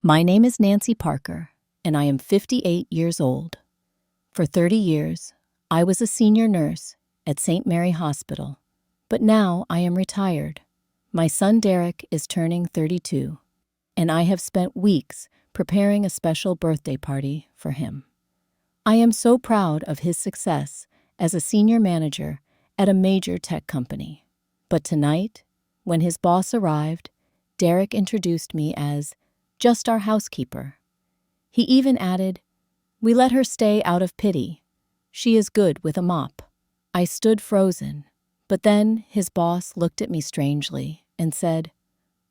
My name is Nancy Parker, and I am 58 years old. For 30 years, I was a senior nurse at St. Mary Hospital, but now I am retired. My son Derek is turning 32, and I have spent weeks preparing a special birthday party for him. I am so proud of his success as a senior manager at a major tech company. But tonight, when his boss arrived, Derek introduced me as just our housekeeper. He even added, "We let her stay out of pity. She is good with a mop." I stood frozen, but then his boss looked at me strangely and said,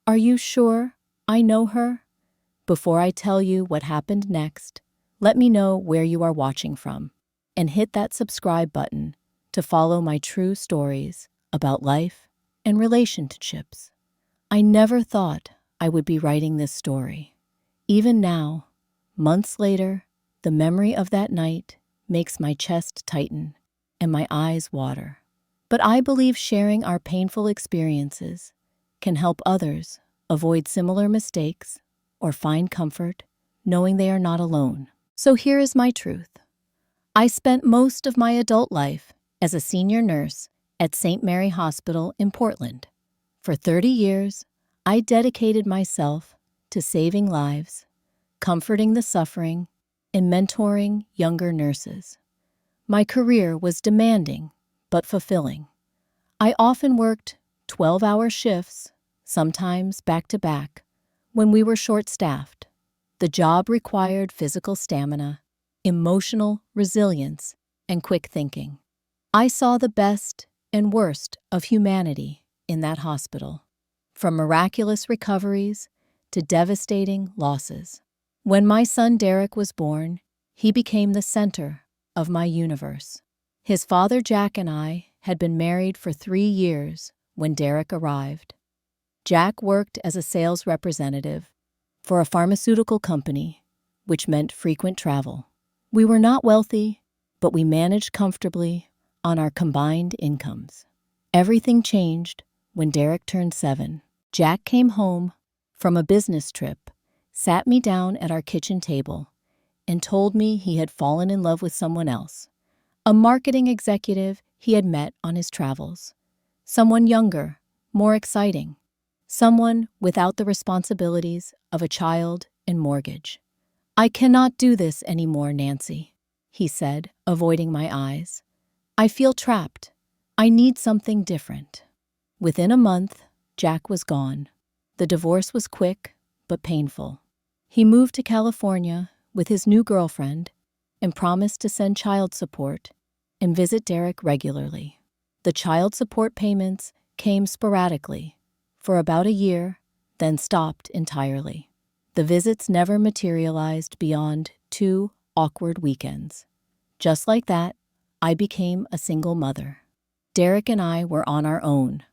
"Are you sure I know her?" Before I tell you what happened next, let me know where you are watching from and hit that subscribe button to follow my true stories about life and relationships. I never thought I would be writing this story. Even now, months later, the memory of that night makes my chest tighten and my eyes water. But I believe sharing our painful experiences can help others avoid similar mistakes or find comfort knowing they are not alone. So here is my truth. I spent most of my adult life as a senior nurse at St. Mary Hospital in Portland. For 30 years, I dedicated myself to saving lives, comforting the suffering, and mentoring younger nurses. My career was demanding but fulfilling. I often worked 12-hour shifts, sometimes back-to-back, when we were short-staffed. The job required physical stamina, emotional resilience, and quick thinking. I saw the best and worst of humanity in that hospital, from miraculous recoveries to devastating losses. When my son Derek was born, he became the center of my universe. His father Jack and I had been married for 3 years when Derek arrived. Jack worked as a sales representative for a pharmaceutical company, which meant frequent travel. We were not wealthy, but we managed comfortably on our combined incomes. Everything changed when Derek turned 7. Jack came home from a business trip, sat me down at our kitchen table, and told me he had fallen in love with someone else, a marketing executive he had met on his travels. Someone younger, more exciting, someone without the responsibilities of a child and mortgage. "I cannot do this anymore, Nancy," he said, avoiding my eyes. "I feel trapped. I need something different." Within a month, Jack was gone. The divorce was quick but painful. He moved to California with his new girlfriend and promised to send child support and visit Derek regularly. The child support payments came sporadically for about a year, then stopped entirely. The visits never materialized beyond 2 awkward weekends. Just like that, I became a single mother. Derek and I were on our own.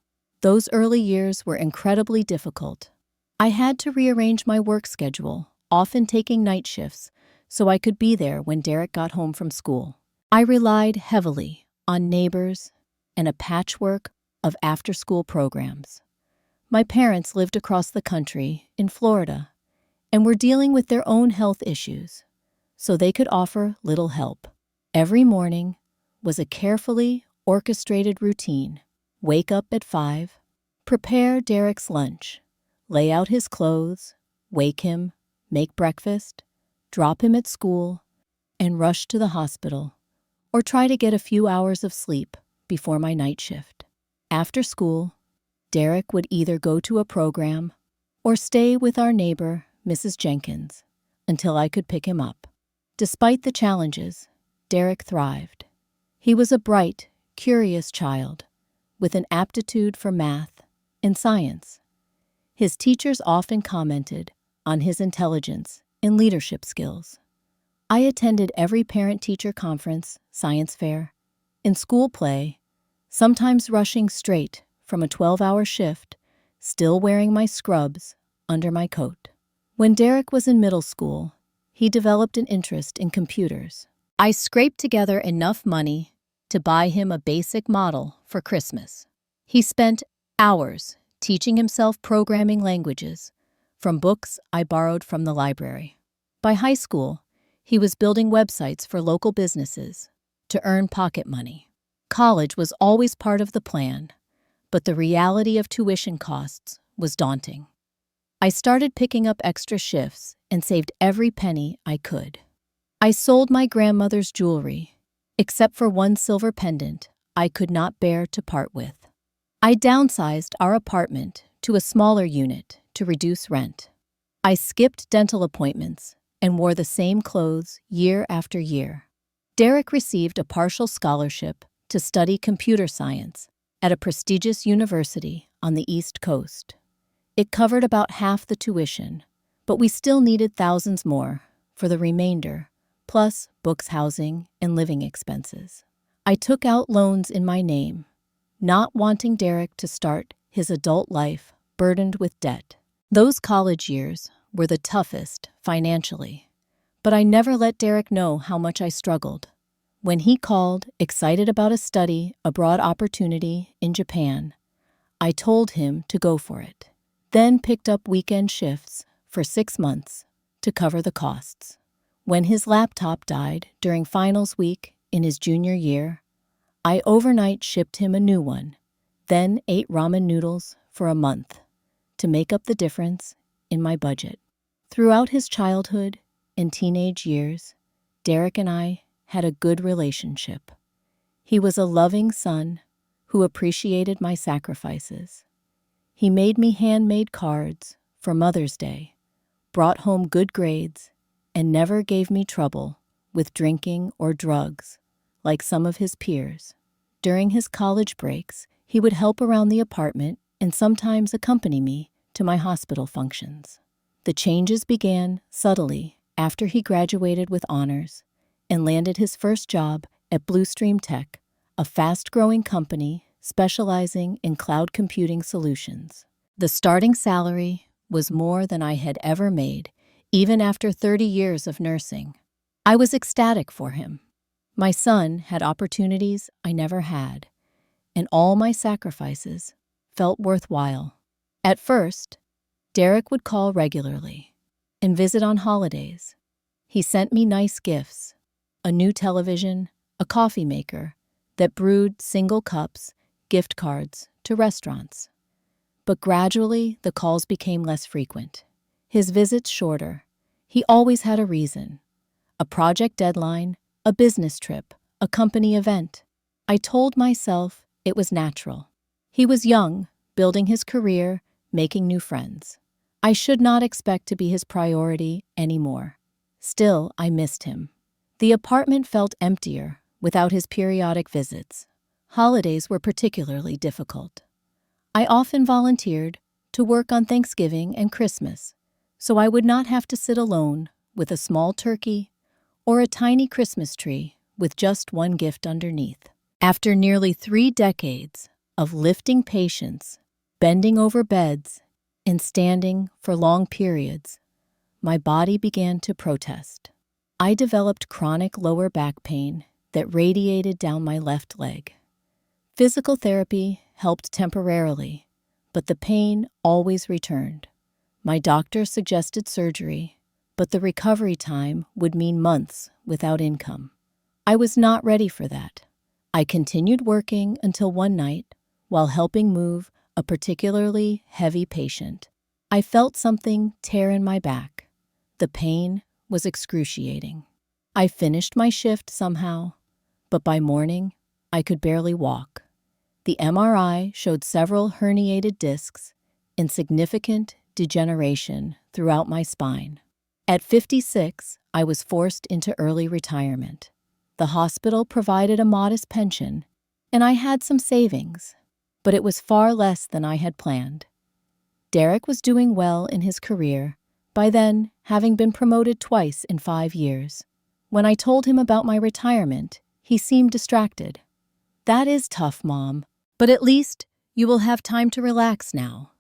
Those early years were incredibly difficult. I had to rearrange my work schedule, often taking night shifts, so I could be there when Derek got home from school. I relied heavily on neighbors and a patchwork of after-school programs. My parents lived across the country in Florida and were dealing with their own health issues, so they could offer little help. Every morning was a carefully orchestrated routine. Wake up at 5, prepare Derek's lunch, lay out his clothes, wake him, make breakfast, drop him at school, and rush to the hospital, or try to get a few hours of sleep before my night shift. After school, Derek would either go to a program or stay with our neighbor, Mrs. Jenkins, until I could pick him up. Despite the challenges, Derek thrived. He was a bright, curious child with an aptitude for math and science. His teachers often commented on his intelligence and leadership skills. I attended every parent-teacher conference, science fair, and school play, sometimes rushing straight from a 12-hour shift, still wearing my scrubs under my coat. When Derek was in middle school, he developed an interest in computers. I scraped together enough money to buy him a basic model for Christmas. He spent hours teaching himself programming languages, from books I borrowed from the library. By high school, he was building websites for local businesses to earn pocket money. College was always part of the plan, but the reality of tuition costs was daunting. I started picking up extra shifts and saved every penny I could. I sold my grandmother's jewelry, except for one silver pendant I could not bear to part with. I downsized our apartment to a smaller unit to reduce rent. I skipped dental appointments and wore the same clothes year after year. Derek received a partial scholarship to study computer science at a prestigious university on the East Coast. It covered about half the tuition, but we still needed thousands more for the remainder, plus books, housing, and living expenses. I took out loans in my name, not wanting Derek to start his adult life burdened with debt. Those college years were the toughest financially, but I never let Derek know how much I struggled. When he called, excited about a study abroad opportunity in Japan, I told him to go for it, then picked up weekend shifts for 6 months to cover the costs. When his laptop died during finals week in his junior year, I overnight shipped him a new one, then ate ramen noodles for a month to make up the difference in my budget. Throughout his childhood and teenage years, Derek and I had a good relationship. He was a loving son who appreciated my sacrifices. He made me handmade cards for Mother's Day, brought home good grades, and never gave me trouble with drinking or drugs like some of his peers. During his college breaks, he would help around the apartment and sometimes accompany me to my hospital functions. The changes began subtly after he graduated with honors and landed his first job at Bluestream Tech, a fast-growing company specializing in cloud computing solutions. The starting salary was more than I had ever made, even after 30 years of nursing. I was ecstatic for him. My son had opportunities I never had, and all my sacrifices felt worthwhile. At first, Derek would call regularly and visit on holidays. He sent me nice gifts, a new television, a coffee maker that brewed single cups, gift cards to restaurants. But gradually, the calls became less frequent, his visits shorter. He always had a reason: a project deadline, a business trip, a company event. I told myself it was natural. He was young, building his career, making new friends. I should not expect to be his priority anymore. Still, I missed him. The apartment felt emptier without his periodic visits. Holidays were particularly difficult. I often volunteered to work on Thanksgiving and Christmas, so I would not have to sit alone with a small turkey or a tiny Christmas tree with just one gift underneath. After nearly 3 decades of lifting patients, bending over beds, and standing for long periods, my body began to protest. I developed chronic lower back pain that radiated down my left leg. Physical therapy helped temporarily, but the pain always returned. My doctor suggested surgery, but the recovery time would mean months without income. I was not ready for that. I continued working until one night, while helping move a particularly heavy patient, I felt something tear in my back. The pain was excruciating. I finished my shift somehow, but by morning, I could barely walk. The MRI showed several herniated discs and significant degeneration throughout my spine. At 56, I was forced into early retirement. The hospital provided a modest pension, and I had some savings, but it was far less than I had planned. Derek was doing well in his career, by then having been promoted twice in 5 years. When I told him about my retirement, he seemed distracted. "That is tough, Mom, but at least you will have time to relax now,"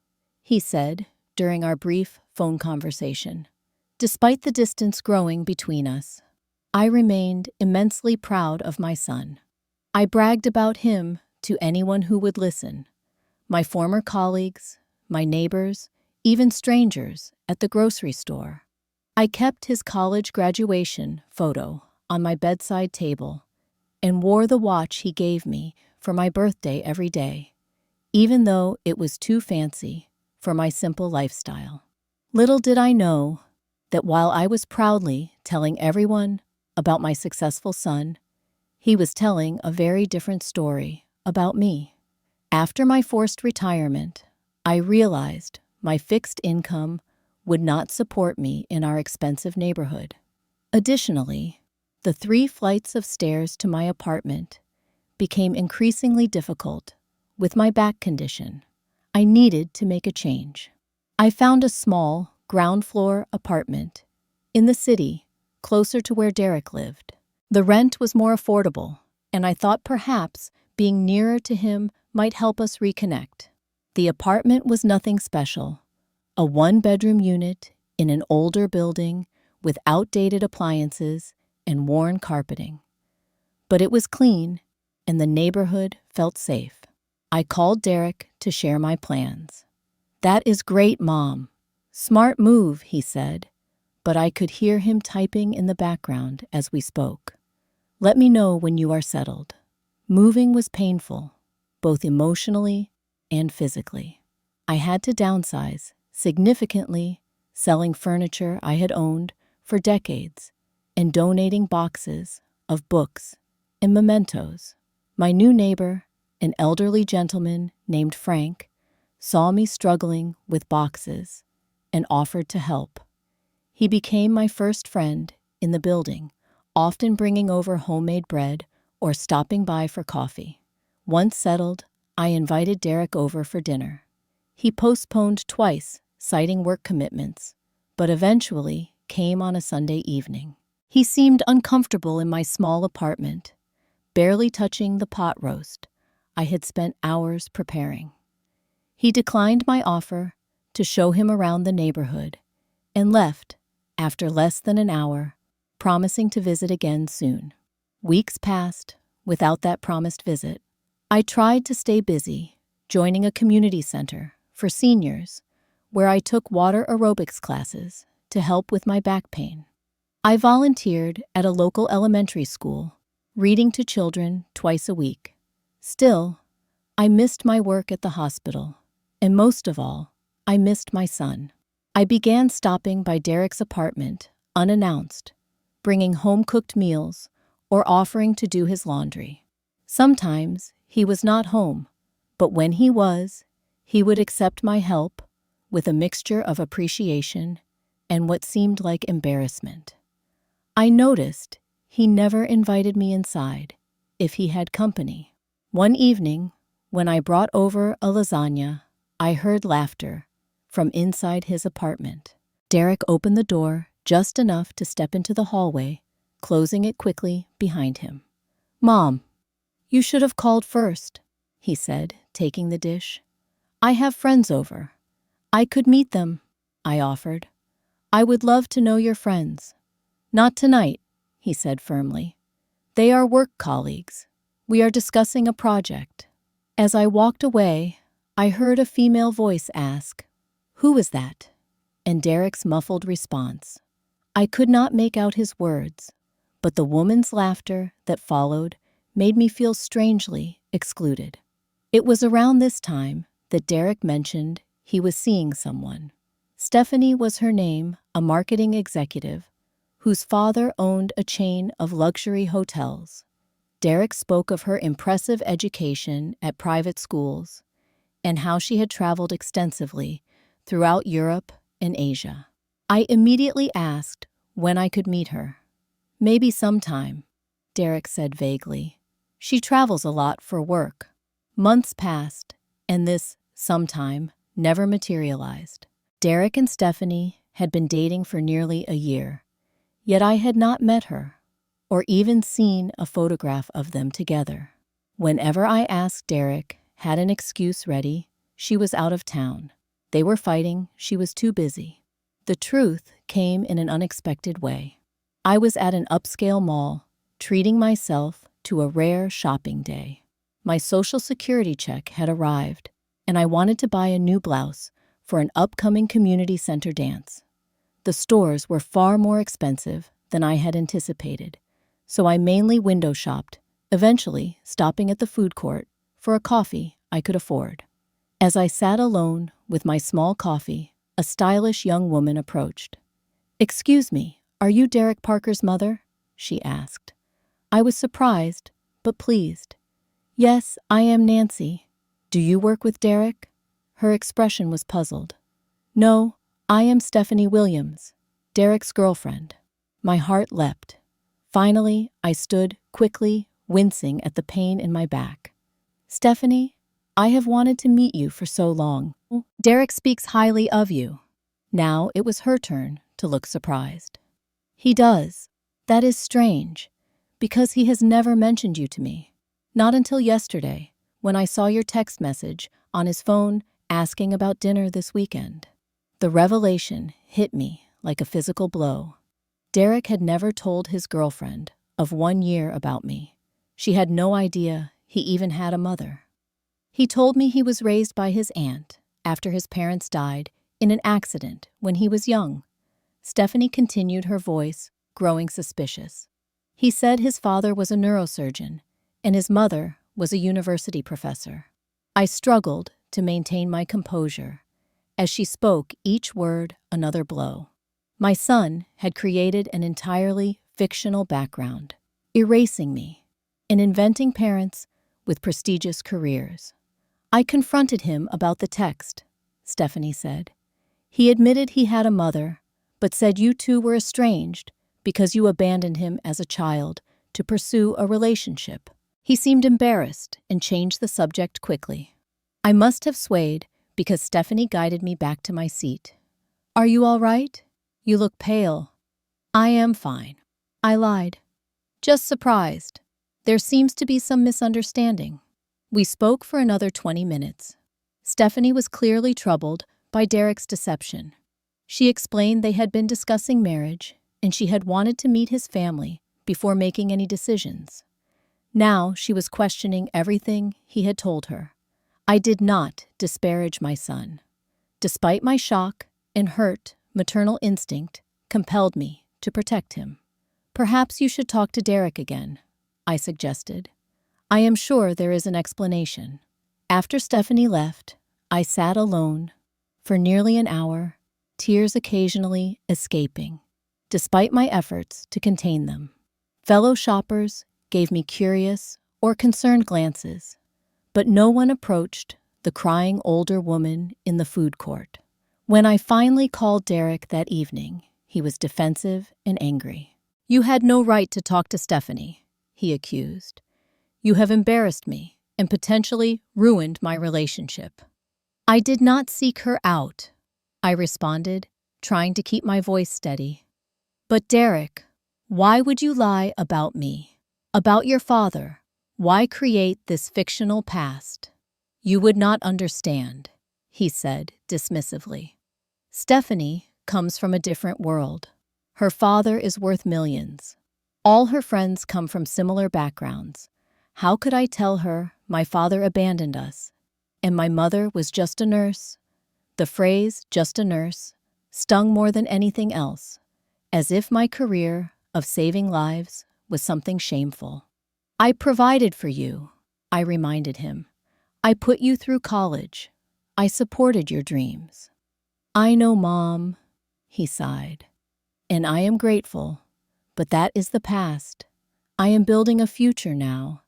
he said during our brief phone conversation. Despite the distance growing between us, I remained immensely proud of my son. I bragged about him to anyone who would listen: my former colleagues, my neighbors, even strangers at the grocery store. I kept his college graduation photo on my bedside table and wore the watch he gave me for my birthday every day, even though it was too fancy for my simple lifestyle. Little did I know that while I was proudly telling everyone about my successful son, he was telling a very different story about me. After my forced retirement, I realized my fixed income would not support me in our expensive neighborhood. Additionally, the 3 flights of stairs to my apartment became increasingly difficult with my back condition. I needed to make a change. I found a small, ground-floor apartment in the city, closer to where Derek lived. The rent was more affordable, and I thought perhaps being nearer to him might help us reconnect. The apartment was nothing special, a 1-bedroom unit in an older building with outdated appliances and worn carpeting. But it was clean, and the neighborhood felt safe. I called Derek to share my plans. "That is great, Mom. Smart move," he said, but I could hear him typing in the background as we spoke. "Let me know when you are settled." Moving was painful, both emotionally and physically. I had to downsize significantly, selling furniture I had owned for decades and donating boxes of books and mementos. My new neighbor, an elderly gentleman named Frank, saw me struggling with boxes and offered to help. He became my first friend in the building, often bringing over homemade bread or stopping by for coffee. Once settled, I invited Derek over for dinner. He postponed twice, citing work commitments, but eventually came on a Sunday evening. He seemed uncomfortable in my small apartment, barely touching the pot roast I had spent hours preparing. He declined my offer to show him around the neighborhood and left after less than an hour, promising to visit again soon. Weeks passed without that promised visit. I tried to stay busy, joining a community center for seniors where I took water aerobics classes to help with my back pain. I volunteered at a local elementary school, reading to children twice a week. Still, I missed my work at the hospital, and most of all, I missed my son. I began stopping by Derek's apartment unannounced, bringing home-cooked meals or offering to do his laundry. Sometimes he was not home, but when he was, he would accept my help with a mixture of appreciation and what seemed like embarrassment. I noticed he never invited me inside if he had company. One evening, when I brought over a lasagna, I heard laughter from inside his apartment. Derek opened the door just enough to step into the hallway, closing it quickly behind him. "Mom, you should have called first," he said, taking the dish. "I have friends over. I could meet them," I offered. "I would love to know your friends." "Not tonight," he said firmly. "They are work colleagues. We are discussing a project." As I walked away, I heard a female voice ask, "Who was that?" and Derek's muffled response. I could not make out his words, but the woman's laughter that followed made me feel strangely excluded. It was around this time that Derek mentioned he was seeing someone. Stephanie was her name, a marketing executive whose father owned a chain of luxury hotels. Derek spoke of her impressive education at private schools and how she had traveled extensively throughout Europe and Asia. I immediately asked when I could meet her. "Maybe sometime," Derek said vaguely. "She travels a lot for work." Months passed, and this sometime never materialized. Derek and Stephanie had been dating for nearly a year, yet I had not met her or even seen a photograph of them together. Whenever I asked Derek had an excuse ready, she was out of town. They were fighting, she was too busy. The truth came in an unexpected way. I was at an upscale mall, treating myself to a rare shopping day. My Social Security check had arrived, and I wanted to buy a new blouse for an upcoming community center dance. The stores were far more expensive than I had anticipated, so I mainly window shopped, eventually stopping at the food court for a coffee I could afford. As I sat alone with my small coffee, a stylish young woman approached. "Excuse me, are you Derek Parker's mother?" she asked. I was surprised, but pleased. "Yes, I am Nancy. Do you work with Derek?" Her expression was puzzled. "No, I am Stephanie Williams, Derek's girlfriend." My heart leapt. Finally, I stood quickly, wincing at the pain in my back. "Stephanie, I have wanted to meet you for so long. Derek speaks highly of you." Now it was her turn to look surprised. "He does. That is strange, because he has never mentioned you to me. Not until yesterday, when I saw your text message on his phone asking about dinner this weekend." The revelation hit me like a physical blow. Derek had never told his girlfriend of 1 year about me. She had no idea he even had a mother. He told me he was raised by his aunt after his parents died in an accident when he was young. Stephanie continued, her voice growing suspicious. "He said his father was a neurosurgeon and his mother was a university professor." I struggled to maintain my composure as she spoke each word another blow. My son had created an entirely fictional background, erasing me and inventing parents with prestigious careers. "I confronted him about the text," Stephanie said. "He admitted he had a mother, but said you two were estranged because you abandoned him as a child to pursue a relationship." He seemed embarrassed and changed the subject quickly. I must have swayed because Stephanie guided me back to my seat. "Are you all right? You look pale." "I am fine," I lied. "Just surprised. There seems to be some misunderstanding." We spoke for another 20 minutes. Stephanie was clearly troubled by Derek's deception. She explained they had been discussing marriage, and she had wanted to meet his family before making any decisions. Now she was questioning everything he had told her. I did not disparage my son. Despite my shock and hurt, maternal instinct compelled me to protect him. "Perhaps you should talk to Derek again," I suggested. "I am sure there is an explanation." After Stephanie left, I sat alone for nearly an hour, tears occasionally escaping, despite my efforts to contain them. Fellow shoppers gave me curious or concerned glances, but no one approached the crying older woman in the food court. When I finally called Derek that evening, he was defensive and angry. "You had no right to talk to Stephanie," he accused. "You have embarrassed me and potentially ruined my relationship." "I did not seek her out," I responded, trying to keep my voice steady. "But Derek, why would you lie about me? About your father? Why create this fictional past?" "You would not understand," he said dismissively. "Stephanie comes from a different world. Her father is worth millions. All her friends come from similar backgrounds. How could I tell her my father abandoned us and my mother was just a nurse?" The phrase, "just a nurse," stung more than anything else, as if my career of saving lives was something shameful. "I provided for you," I reminded him. "I put you through college. I supported your dreams." "I know, Mom," he sighed, "and I am grateful, but that is the past. I am building a future now,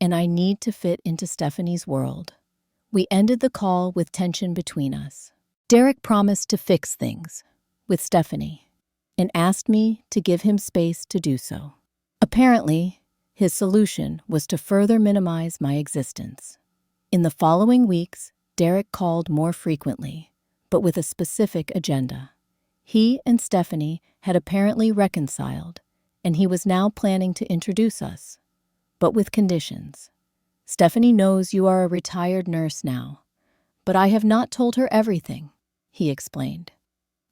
and I need to fit into Stephanie's world." We ended the call with tension between us. Derek promised to fix things with Stephanie and asked me to give him space to do so. Apparently, his solution was to further minimize my existence. In the following weeks, Derek called more frequently, but with a specific agenda. He and Stephanie had apparently reconciled, and he was now planning to introduce us, but with conditions. "Stephanie knows you are a retired nurse now, but I have not told her everything," he explained.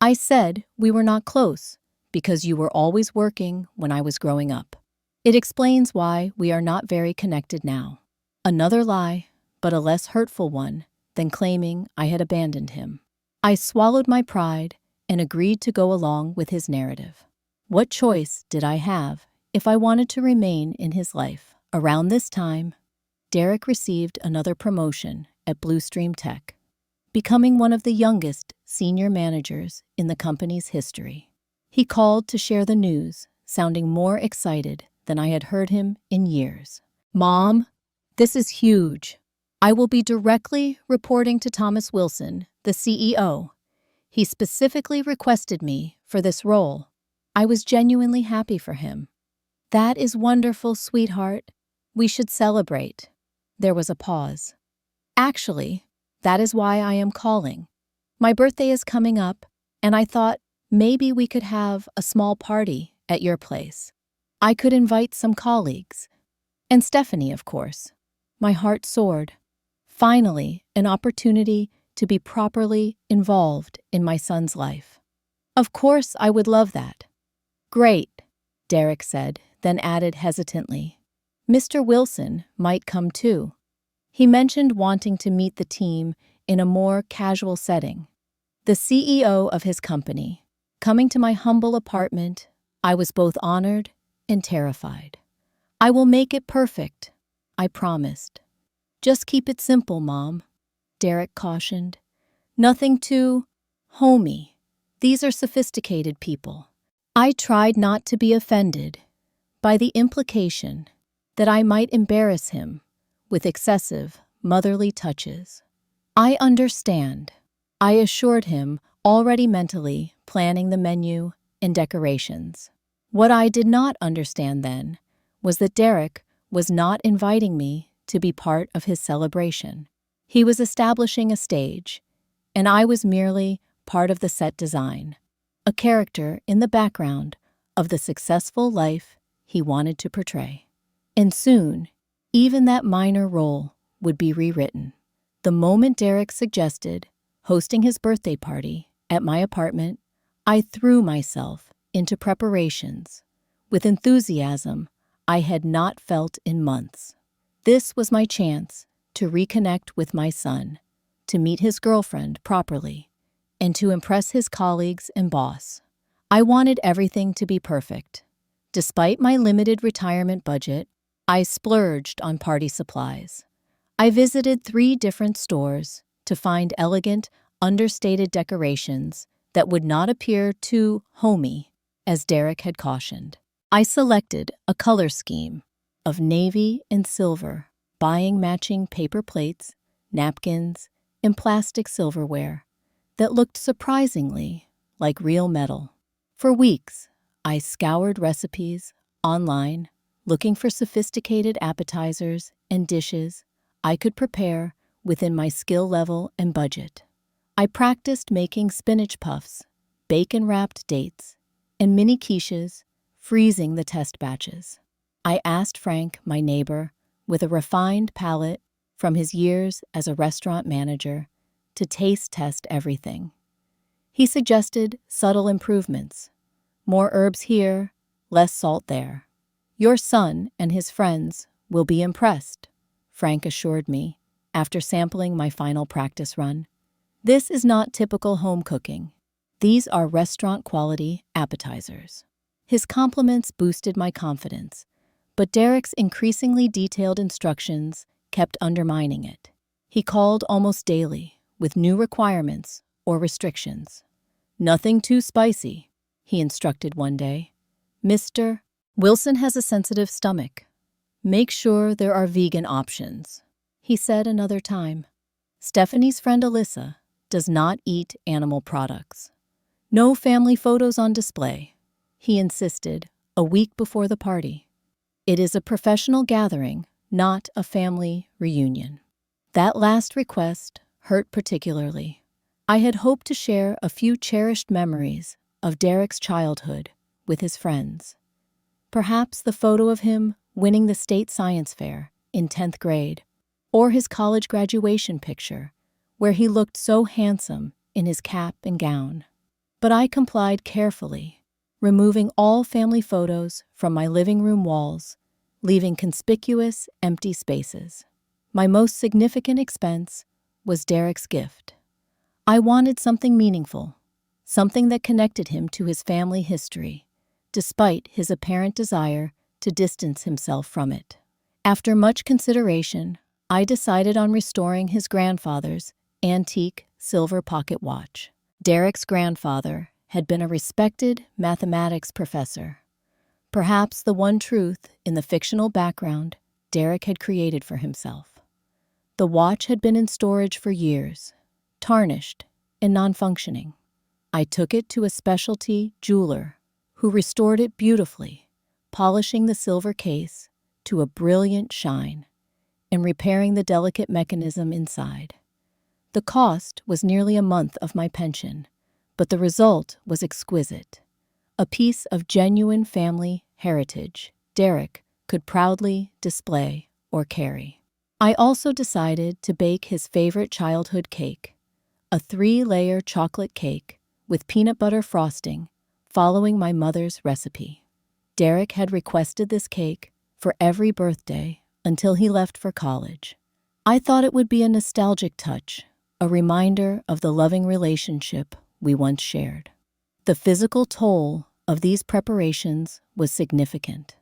"I said we were not close because you were always working when I was growing up. It explains why we are not very connected now." Another lie, but a less hurtful one than claiming I had abandoned him. I swallowed my pride and agreed to go along with his narrative. What choice did I have if I wanted to remain in his life? Around this time, Derek received another promotion at Bluestream Tech, becoming one of the youngest senior managers in the company's history. He called to share the news, sounding more excited than I had heard him in years. "Mom, this is huge. I will be directly reporting to Thomas Wilson, the CEO. He specifically requested me for this role." I was genuinely happy for him. "That is wonderful, sweetheart. We should celebrate." There was a pause. "Actually, that is why I am calling. My birthday is coming up, and I thought maybe we could have a small party at your place. I could invite some colleagues. And Stephanie, of course." My heart soared. Finally, an opportunity to be properly involved in my son's life. "Of course, I would love that." "Great," Derek said, then added hesitantly, "Mr. Wilson might come too." He mentioned wanting to meet the team in a more casual setting. The CEO of his company, coming to my humble apartment, I was both honored and terrified. "I will make it perfect," I promised. "Just keep it simple, Mom," Derek cautioned. "Nothing too homey. These are sophisticated people." I tried not to be offended by the implication that I might embarrass him with excessive motherly touches. "I understand," I assured him, already mentally planning the menu and decorations. What I did not understand then was that Derek was not inviting me to be part of his celebration. He was establishing a stage, and I was merely part of the set design, a character in the background of the successful life he wanted to portray. And soon, even that minor role would be rewritten. The moment Derek suggested hosting his birthday party at my apartment, I threw myself into preparations with enthusiasm I had not felt in months. This was my chance to reconnect with my son, to meet his girlfriend properly, and to impress his colleagues and boss. I wanted everything to be perfect. Despite my limited retirement budget, I splurged on party supplies. I visited 3 different stores to find elegant, understated decorations that would not appear too homey, as Derek had cautioned. I selected a color scheme of navy and silver, buying matching paper plates, napkins, and plastic silverware that looked surprisingly like real metal. For weeks, I scoured recipes online, looking for sophisticated appetizers and dishes I could prepare within my skill level and budget. I practiced making spinach puffs, bacon-wrapped dates, and mini quiches, freezing the test batches. I asked Frank, my neighbor, with a refined palate from his years as a restaurant manager, to taste test everything. He suggested subtle improvements. More herbs here, less salt there. "Your son and his friends will be impressed," Frank assured me after sampling my final practice run. "This is not typical home cooking. These are restaurant-quality appetizers." His compliments boosted my confidence, but Derek's increasingly detailed instructions kept undermining it. He called almost daily with new requirements or restrictions. "Nothing too spicy," he instructed one day. "Mr. Wilson has a sensitive stomach. Make sure there are vegan options," he said another time. "Stephanie's friend Alyssa does not eat animal products. No family photos on display," he insisted a week before the party. "It is a professional gathering, not a family reunion." That last request hurt particularly. I had hoped to share a few cherished memories of Derek's childhood with his friends. Perhaps the photo of him winning the state science fair in 10th grade, or his college graduation picture, where he looked so handsome in his cap and gown. But I complied carefully, removing all family photos from my living room walls, leaving conspicuous, empty spaces. My most significant expense was Derek's gift. I wanted something meaningful, something that connected him to his family history, despite his apparent desire to distance himself from it. After much consideration, I decided on restoring his grandfather's antique silver pocket watch. Derek's grandfather had been a respected mathematics professor, perhaps the one truth in the fictional background Derek had created for himself. The watch had been in storage for years, tarnished and non-functioning. I took it to a specialty jeweler who restored it beautifully, polishing the silver case to a brilliant shine and repairing the delicate mechanism inside. The cost was nearly a month of my pension, but the result was exquisite. A piece of genuine family heritage Derek could proudly display or carry. I also decided to bake his favorite childhood cake, a 3-layer chocolate cake with peanut butter frosting, following my mother's recipe. Derek had requested this cake for every birthday until he left for college. I thought it would be a nostalgic touch, a reminder of the loving relationship we once shared. The physical toll of these preparations was significant.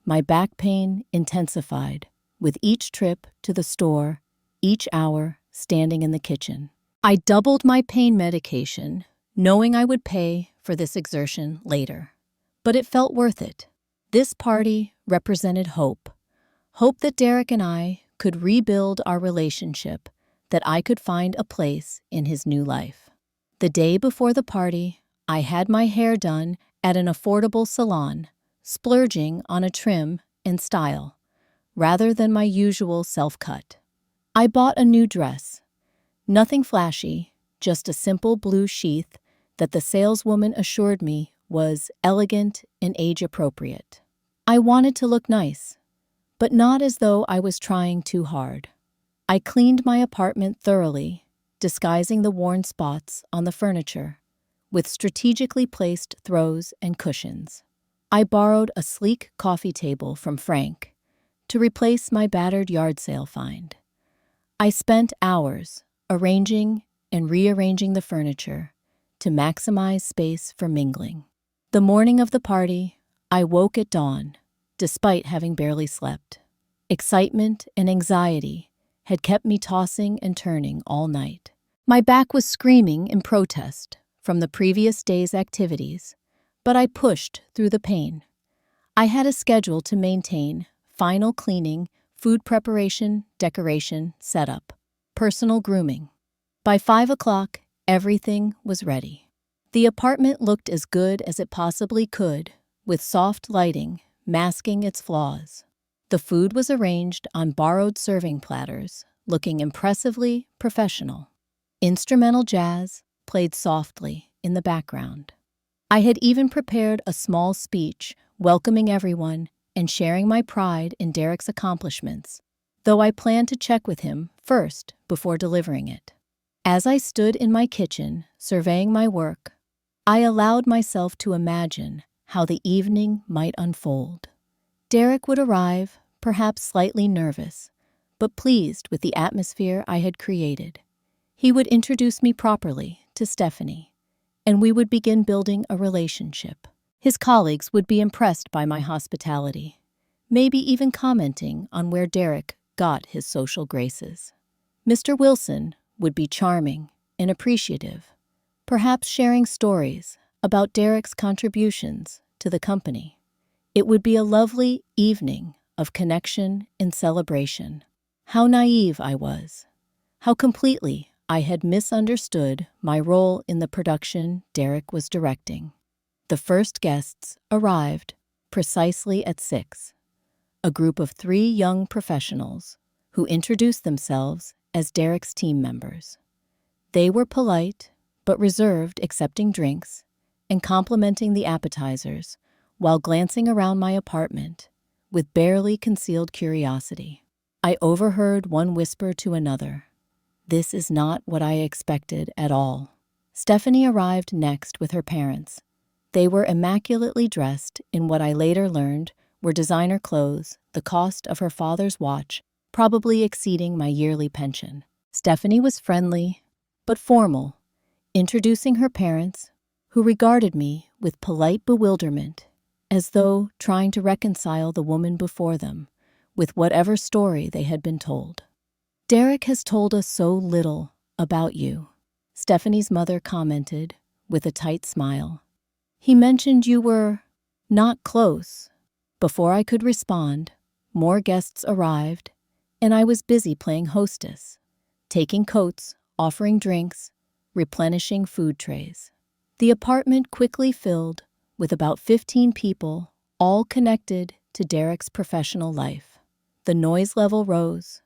My back pain intensified with each trip to the store, each hour standing in the kitchen. I doubled my pain medication, knowing I would pay for this exertion later. But it felt worth it. This party represented hope. Hope that Derek and I could rebuild our relationship, that I could find a place in his new life. The day before the party, I had my hair done at an affordable salon, splurging on a trim and style, rather than my usual self-cut. I bought a new dress. Nothing flashy, just a simple blue sheath that the saleswoman assured me was elegant and age-appropriate. I wanted to look nice, but not as though I was trying too hard. I cleaned my apartment thoroughly, disguising the worn spots on the furniture with strategically placed throws and cushions. I borrowed a sleek coffee table from Frank to replace my battered yard sale find. I spent hours arranging and rearranging the furniture to maximize space for mingling. The morning of the party, I woke at dawn, despite having barely slept. Excitement and anxiety had kept me tossing and turning all night. My back was screaming in protest from the previous day's activities, but I pushed through the pain. I had a schedule to maintain: final cleaning, food preparation, decoration, setup, personal grooming. By 5 o'clock, everything was ready. The apartment looked as good as it possibly could, with soft lighting masking its flaws. The food was arranged on borrowed serving platters, looking impressively professional. Instrumental jazz played softly in the background. I had even prepared a small speech welcoming everyone and sharing my pride in Derek's accomplishments, though I planned to check with him first before delivering it. As I stood in my kitchen surveying my work, I allowed myself to imagine how the evening might unfold. Derek would arrive, perhaps slightly nervous, but pleased with the atmosphere I had created. He would introduce me properly to Stephanie, and we would begin building a relationship. His colleagues would be impressed by my hospitality, maybe even commenting on where Derek got his social graces. Mr. Wilson would be charming and appreciative, perhaps sharing stories about Derek's contributions to the company. It would be a lovely evening of connection and celebration. How naive I was. How completely I had misunderstood my role in the production Derek was directing. The first guests arrived precisely at 6, a group of 3 young professionals who introduced themselves as Derek's team members. They were polite but reserved, accepting drinks and complimenting the appetizers while glancing around my apartment with barely concealed curiosity. I overheard one whisper to another, "This is not what I expected at all." Stephanie arrived next with her parents. They were immaculately dressed in what I later learned were designer clothes, the cost of her father's watch probably exceeding my yearly pension. Stephanie was friendly, but formal, introducing her parents, who regarded me with polite bewilderment, as though trying to reconcile the woman before them with whatever story they had been told. "Derek has told us so little about you," Stephanie's mother commented with a tight smile. "He mentioned you were not close." Before I could respond, more guests arrived, and I was busy playing hostess, taking coats, offering drinks, replenishing food trays. The apartment quickly filled with about 15 people, all connected to Derek's professional life. The noise level rose,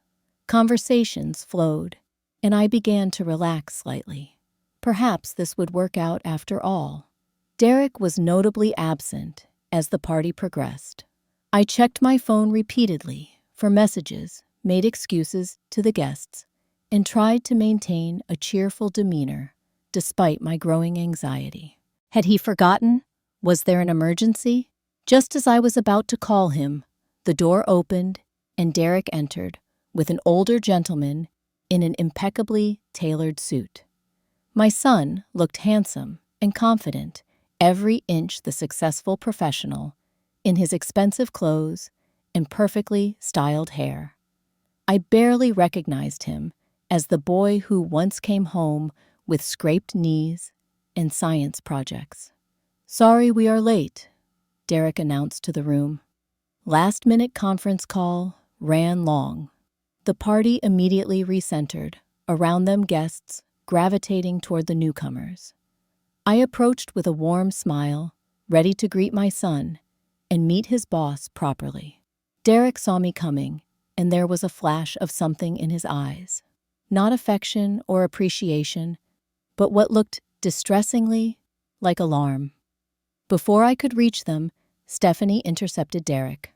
conversations flowed, and I began to relax slightly. Perhaps this would work out after all. Derek was notably absent as the party progressed. I checked my phone repeatedly for messages, made excuses to the guests, and tried to maintain a cheerful demeanor despite my growing anxiety. Had he forgotten? Was there an emergency? Just as I was about to call him, the door opened and Derek entered with an older gentleman in an impeccably tailored suit. My son looked handsome and confident, every inch the successful professional, in his expensive clothes and perfectly styled hair. I barely recognized him as the boy who once came home with scraped knees and science projects. "Sorry we are late," Derek announced to the room. Last-minute conference call ran long. The party immediately recentered, around them guests gravitating toward the newcomers. I approached with a warm smile, ready to greet my son and meet his boss properly. Derek saw me coming, and there was a flash of something in his eyes. Not affection or appreciation, but what looked distressingly like alarm. Before I could reach them, Stephanie intercepted Derek.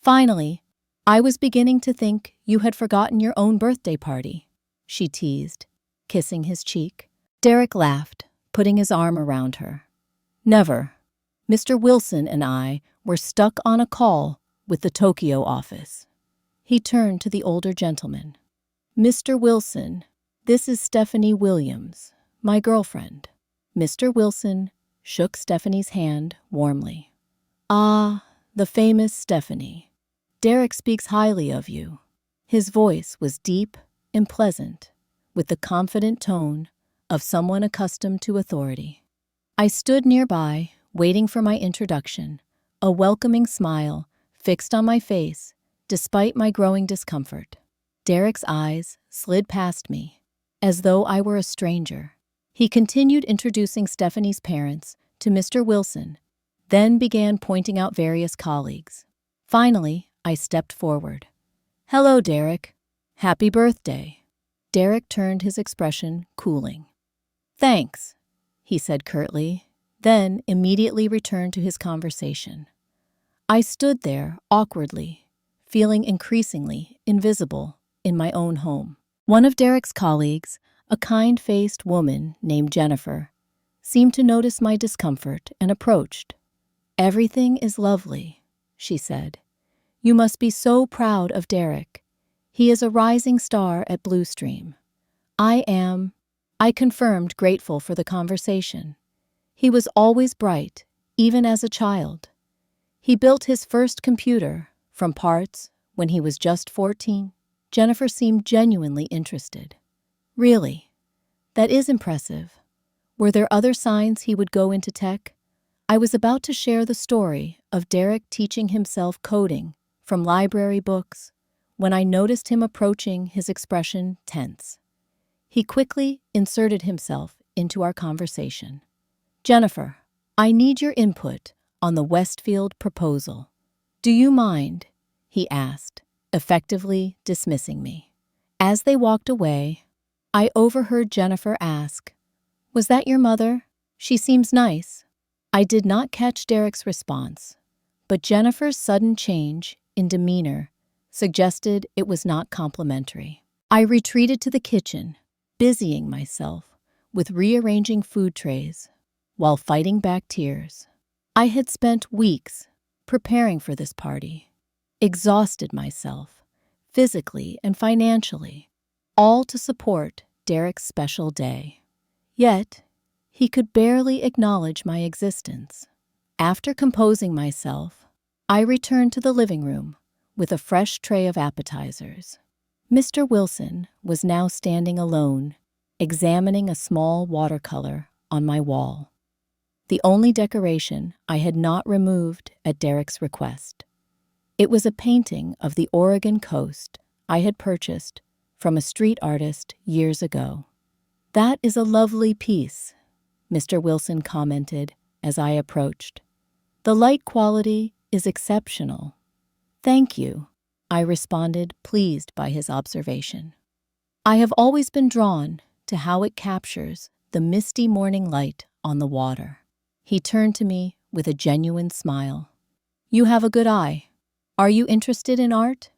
"Finally, I was beginning to think you had forgotten your own birthday party," she teased, kissing his cheek. Derek laughed, putting his arm around her. "Never. Mr. Wilson and I were stuck on a call with the Tokyo office." He turned to the older gentleman. "Mr. Wilson, this is Stephanie Williams, my girlfriend." Mr. Wilson shook Stephanie's hand warmly. "Ah, the famous Stephanie. Derek speaks highly of you." His voice was deep and pleasant, with the confident tone of someone accustomed to authority. I stood nearby, waiting for my introduction, a welcoming smile fixed on my face despite my growing discomfort. Derek's eyes slid past me, as though I were a stranger. He continued introducing Stephanie's parents to Mr. Wilson, then began pointing out various colleagues. Finally, I stepped forward. "Hello, Derek. Happy birthday." Derek turned, his expression cooling. "Thanks," he said curtly, then immediately returned to his conversation. I stood there awkwardly, feeling increasingly invisible in my own home. One of Derek's colleagues, a kind-faced woman named Jennifer, seemed to notice my discomfort and approached. "Everything is lovely," she said. "You must be so proud of Derek. He is a rising star at Blue Stream." I confirmed, grateful for the conversation. He was always bright, even as a child. He built his first computer from parts when he was just 14. Jennifer seemed genuinely interested. "Really? That is impressive. Were there other signs he would go into tech?" I was about to share the story of Derek teaching himself coding from library books when I noticed him approaching, his expression tense. He quickly inserted himself into our conversation. "Jennifer, I need your input on the Westfield proposal. Do you mind?" he asked, effectively dismissing me. As they walked away, I overheard Jennifer ask, "Was that your mother? She seems nice." I did not catch Derek's response, but Jennifer's sudden change in demeanor suggested it was not complimentary. I retreated to the kitchen, busying myself with rearranging food trays while fighting back tears. I had spent weeks preparing for this party, exhausted myself, physically and financially, all to support Derek's special day. Yet, he could barely acknowledge my existence. After composing myself, I returned to the living room with a fresh tray of appetizers. Mr. Wilson was now standing alone, examining a small watercolor on my wall, the only decoration I had not removed at Derek's request. It was a painting of the Oregon coast I had purchased from a street artist years ago. "That is a lovely piece," Mr. Wilson commented as I approached. "The light quality is exceptional." "Thank you," I responded, pleased by his observation. I have always been drawn to how it captures the misty morning light on the water. He turned to me with a genuine smile. "You have a good eye. Are you interested in art?"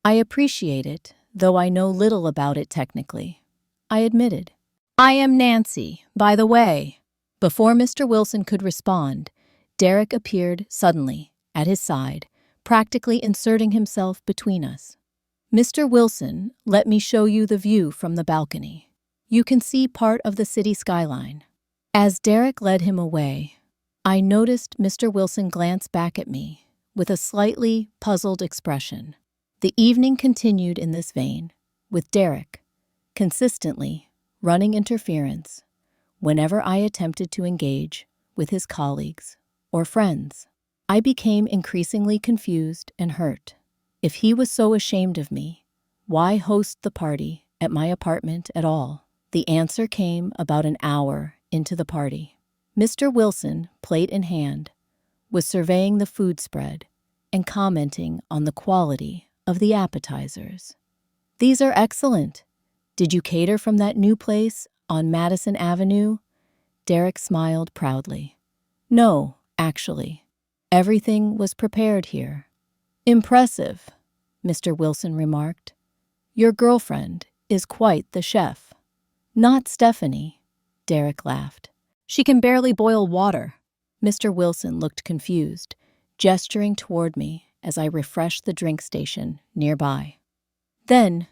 "I appreciate it, though I know little about it technically," I admitted. "I am Nancy, by the way." Before Mr. Wilson could respond, Derek appeared suddenly at his side, practically inserting himself between us. "Mr. Wilson, let me show you the view from the balcony. You can see part of the city skyline." As Derek led him away, I noticed Mr. Wilson glance back at me with a slightly puzzled expression. The evening continued in this vein, with Derek consistently running interference whenever I attempted to engage with his colleagues or friends. I became increasingly confused and hurt. If he was so ashamed of me, why host the party at my apartment at all? The answer came about an hour into the party. Mr. Wilson, plate in hand, was surveying the food spread and commenting on the quality of the appetizers. "These are excellent. Did you cater from that new place on Madison Avenue?" Derek smiled proudly. "No, actually. Everything was prepared here." "Impressive," Mr. Wilson remarked. "Your girlfriend is quite the chef." "Not Stephanie," Derek laughed. "She can barely boil water." Mr. Wilson looked confused, gesturing toward me as I refreshed the drink station nearby. "Then,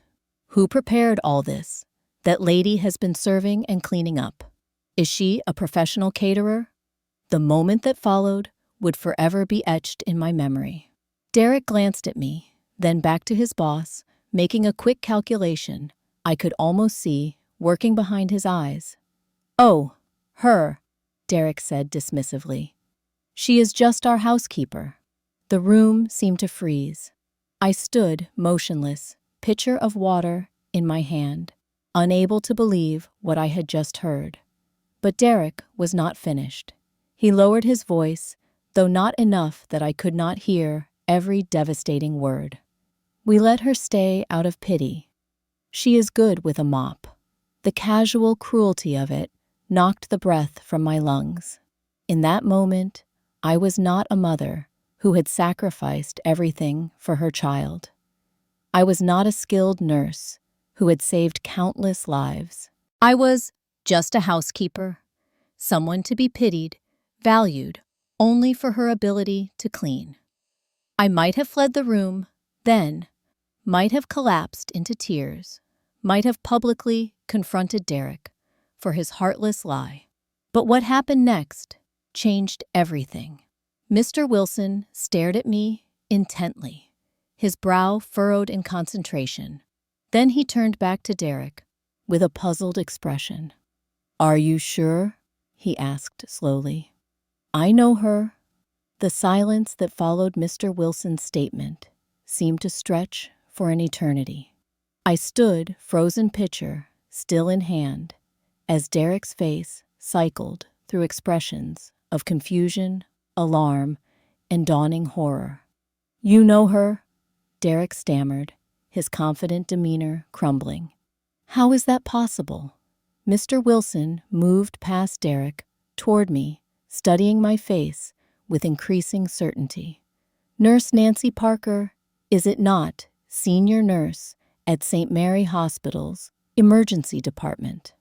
who prepared all this? That lady has been serving and cleaning up. Is she a professional caterer?" The moment that followed would forever be etched in my memory. Derek glanced at me, then back to his boss, making a quick calculation I could almost see working behind his eyes. "Oh, her," Derek said dismissively. "She is just our housekeeper." The room seemed to freeze. I stood motionless, pitcher of water in my hand, unable to believe what I had just heard. But Derek was not finished. He lowered his voice, though not enough that I could not hear every devastating word. "We let her stay out of pity. She is good with a mop." The casual cruelty of it knocked the breath from my lungs. In that moment, I was not a mother who had sacrificed everything for her child. I was not a skilled nurse who had saved countless lives. I was just a housekeeper, someone to be pitied, valued only for her ability to clean. I might have fled the room then, might have collapsed into tears, might have publicly confronted Derek for his heartless lie. But what happened next changed everything. Mr. Wilson stared at me intently, his brow furrowed in concentration. Then he turned back to Derek with a puzzled expression. "Are you sure?" he asked slowly. "I know her." The silence that followed Mr. Wilson's statement seemed to stretch for an eternity. I stood, frozen pitcher, still in hand, as Derek's face cycled through expressions of confusion, alarm, and dawning horror. "You know her?" Derek stammered, his confident demeanor crumbling. "How is that possible?" Mr. Wilson moved past Derek, toward me, studying my face with increasing certainty. "Nurse Nancy Parker, is it not, senior nurse at St. Mary Hospital's emergency department?"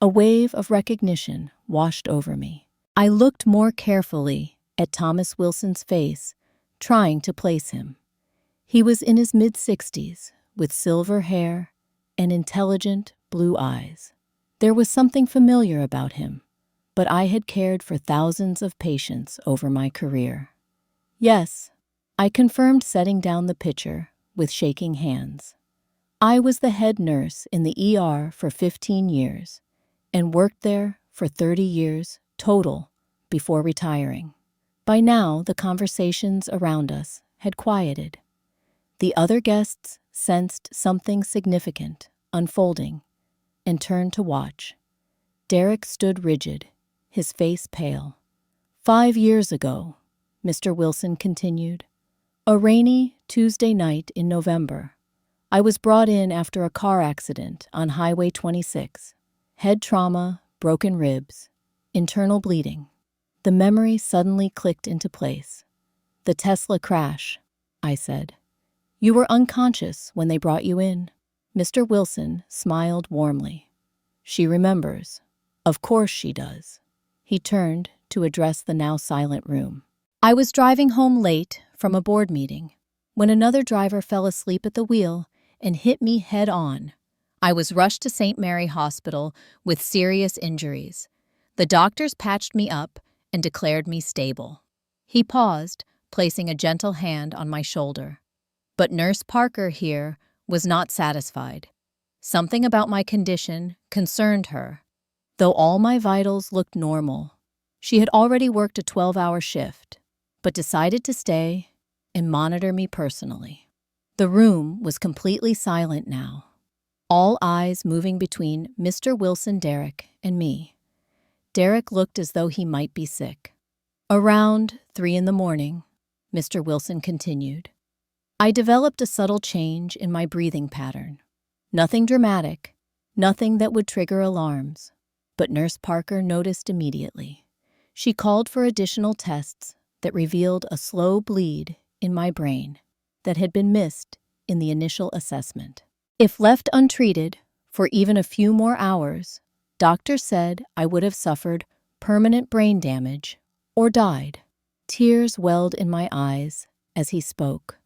A wave of recognition washed over me. I looked more carefully at Thomas Wilson's face, trying to place him. He was in his mid-60s, with silver hair and intelligent blue eyes. There was something familiar about him, but I had cared for thousands of patients over my career. Yes, I confirmed, setting down the pitcher with shaking hands. I was the head nurse in the ER for 15 years and worked there for 30 years total before retiring. By now, the conversations around us had quieted. The other guests sensed something significant unfolding and turned to watch. Derek stood rigid, his face pale. 5 years ago, Mr. Wilson continued, a rainy Tuesday night in November, I was brought in after a car accident on Highway 26. Head trauma, broken ribs, internal bleeding. The memory suddenly clicked into place. The Tesla crash, I said. You were unconscious when they brought you in. Mr. Wilson smiled warmly. She remembers. Of course she does. He turned to address the now silent room. I was driving home late from a board meeting when another driver fell asleep at the wheel and hit me head on. I was rushed to St. Mary Hospital with serious injuries. The doctors patched me up and declared me stable. He paused, placing a gentle hand on my shoulder. But Nurse Parker here was not satisfied. Something about my condition concerned her. Though all my vitals looked normal, she had already worked a 12-hour shift, but decided to stay and monitor me personally. The room was completely silent now, all eyes moving between Mr. Wilson, Derek, and me. Derek looked as though he might be sick. Around 3 a.m, Mr. Wilson continued, I developed a subtle change in my breathing pattern. Nothing dramatic, nothing that would trigger alarms, but Nurse Parker noticed immediately. She called for additional tests that revealed a slow bleed in my brain that had been missed in the initial assessment. If left untreated for even a few more hours, doctors said I would have suffered permanent brain damage or died. Tears welled in my eyes as he spoke.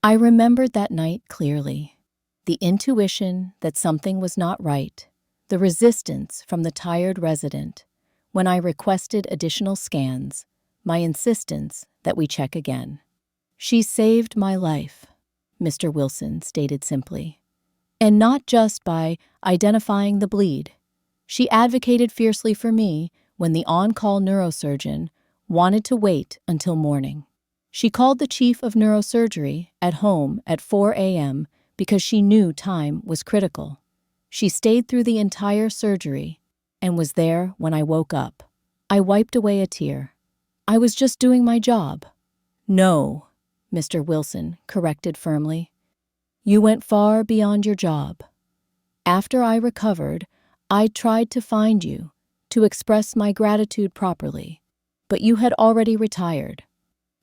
I remembered that night clearly. The intuition that something was not right, the resistance from the tired resident when I requested additional scans, my insistence that we check again. She saved my life, Mr. Wilson stated simply. And not just by identifying the bleed. She advocated fiercely for me when the on-call neurosurgeon wanted to wait until morning. She called the chief of neurosurgery at home at 4 a.m. because she knew time was critical. She stayed through the entire surgery and was there when I woke up. I wiped away a tear. I was just doing my job. No, Mr. Wilson corrected firmly. You went far beyond your job. After I recovered, I tried to find you, to express my gratitude properly, but you had already retired.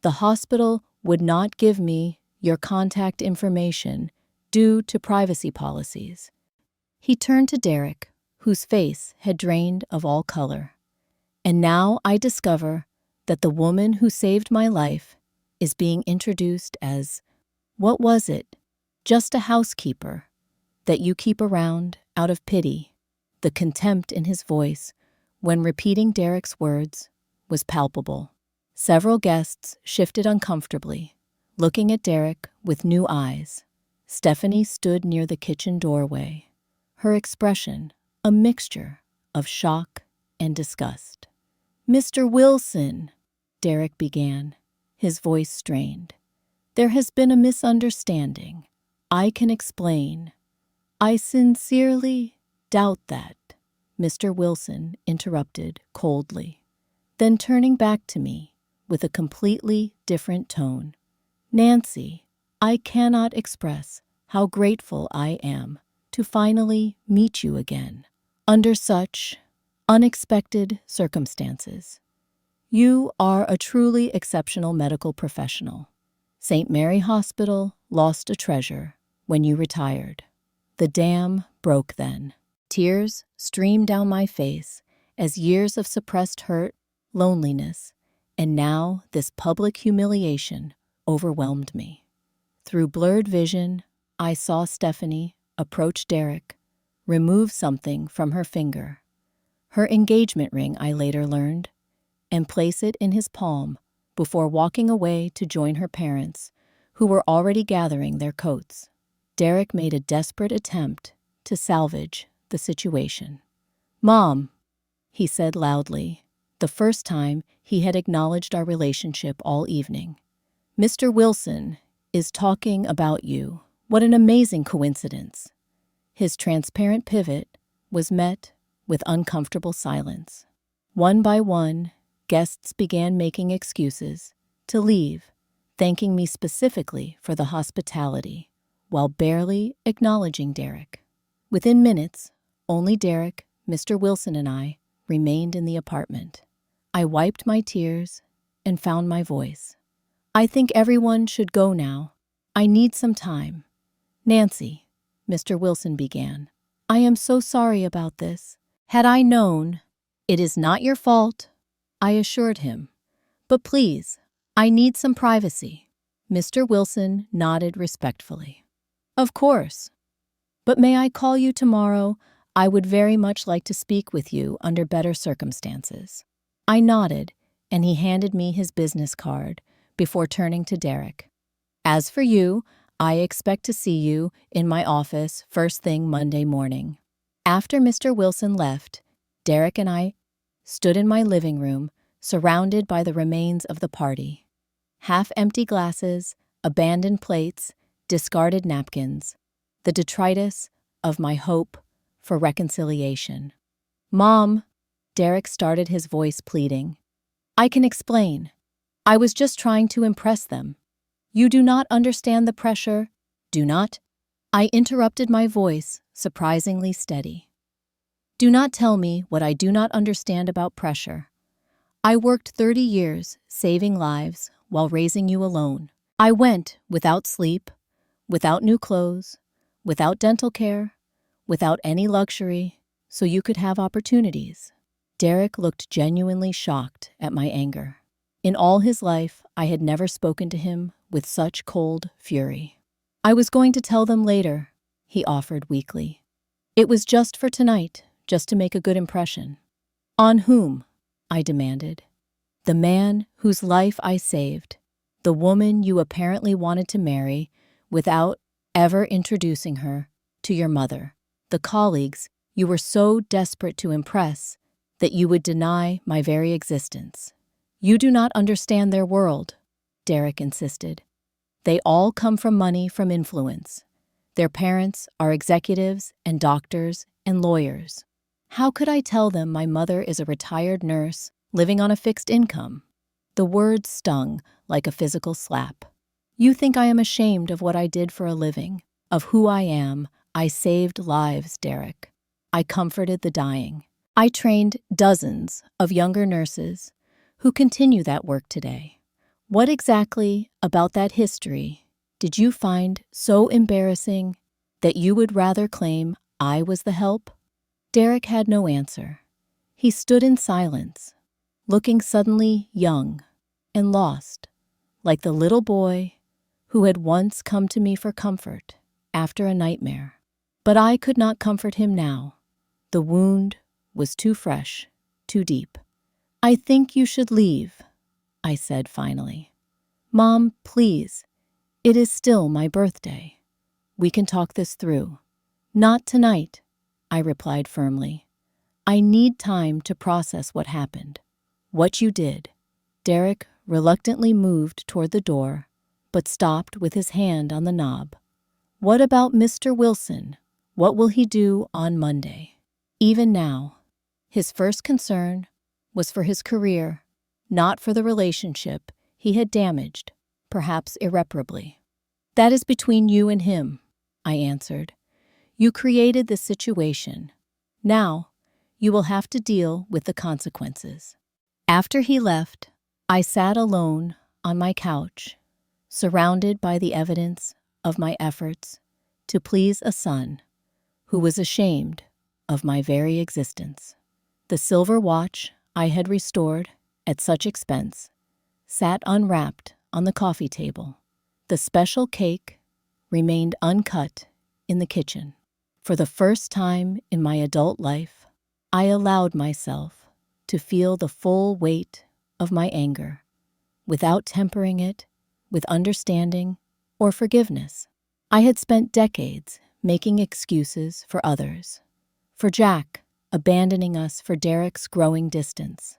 The hospital would not give me your contact information due to privacy policies. He turned to Derek, whose face had drained of all color. And now I discover that the woman who saved my life is being introduced as, what was it? Just a housekeeper that you keep around out of pity. The contempt in his voice when repeating Derek's words was palpable. Several guests shifted uncomfortably, looking at Derek with new eyes. Stephanie stood near the kitchen doorway, her expression a mixture of shock and disgust. Mr. Wilson, Derek began, his voice strained. There has been a misunderstanding. I can explain. I sincerely doubt that, Mr. Wilson interrupted coldly. Then turning back to me with a completely different tone. Nancy, I cannot express how grateful I am to finally meet you again under such unexpected circumstances. You are a truly exceptional medical professional. St. Mary Hospital lost a treasure when you retired. The dam broke then. Tears streamed down my face as years of suppressed hurt, loneliness, and now this public humiliation overwhelmed me. Through blurred vision, I saw Stephanie approach Derek, remove something from her finger, her engagement ring I later learned, and place it in his palm before walking away to join her parents, who were already gathering their coats. Derek made a desperate attempt to salvage the situation. "Mom," he said loudly, the first time he had acknowledged our relationship all evening. "Mr. Wilson is talking about you. What an amazing coincidence." His transparent pivot was met with uncomfortable silence. One by one, guests began making excuses to leave, thanking me specifically for the hospitality, while barely acknowledging Derek. Within minutes, only Derek, Mr. Wilson, and I remained in the apartment. I wiped my tears and found my voice. "I think everyone should go now. I need some time." "Nancy," Mr. Wilson began, "I am so sorry about this. Had I known—" "It is not your fault," I assured him. "But please, I need some privacy." Mr. Wilson nodded respectfully. "Of course. But may I call you tomorrow? I would very much like to speak with you under better circumstances." I nodded, and he handed me his business card before turning to Derek. "As for you, I expect to see you in my office first thing Monday morning." After Mr. Wilson left, Derek and I stood in my living room, surrounded by the remains of the party. Half-empty glasses, abandoned plates, discarded napkins, the detritus of my hope for reconciliation. "Mom," Derek started, his voice pleading. "I can explain. I was just trying to impress them. You do not understand the pressure, do not?" I interrupted, my voice surprisingly steady. "Do not tell me what I do not understand about pressure. I worked 30 years saving lives while raising you alone. I went without sleep, without new clothes, without dental care, without any luxury, so you could have opportunities." Derek looked genuinely shocked at my anger. In all his life, I had never spoken to him with such cold fury. "I was going to tell them later," he offered weakly. "It was just for tonight, just to make a good impression." "On whom?" I demanded. "The man whose life I saved, the woman you apparently wanted to marry without ever introducing her to your mother, the colleagues you were so desperate to impress that you would deny my very existence." "You do not understand their world," Derek insisted. "They all come from money, from influence. Their parents are executives and doctors and lawyers. How could I tell them my mother is a retired nurse living on a fixed income?" The words stung like a physical slap. "You think I am ashamed of what I did for a living, of who I am? I saved lives, Derek. I comforted the dying. I trained dozens of younger nurses who continue that work today. What exactly about that history did you find so embarrassing that you would rather claim I was the help?" Derek had no answer. He stood in silence, looking suddenly young and lost, like the little boy who had once come to me for comfort after a nightmare. But I could not comfort him now. The wound was too fresh, too deep. "I think you should leave," I said finally. "Mom, please. It is still my birthday. We can talk this through." "Not tonight," I replied firmly. "I need time to process what happened, what you did." Derek reluctantly moved toward the door, but stopped with his hand on the knob. "What about Mr. Wilson? What will he do on Monday?" Even now, his first concern was for his career, not for the relationship he had damaged, perhaps irreparably. "That is between you and him," I answered. "You created this situation. Now, you will have to deal with the consequences." After he left, I sat alone on my couch, surrounded by the evidence of my efforts to please a son who was ashamed of my very existence. The silver watch I had restored at such expense sat unwrapped on the coffee table. The special cake remained uncut in the kitchen. For the first time in my adult life, I allowed myself to feel the full weight of my anger, without tempering it with understanding or forgiveness. I had spent decades making excuses for others, for Jack abandoning us for Derek's growing distance.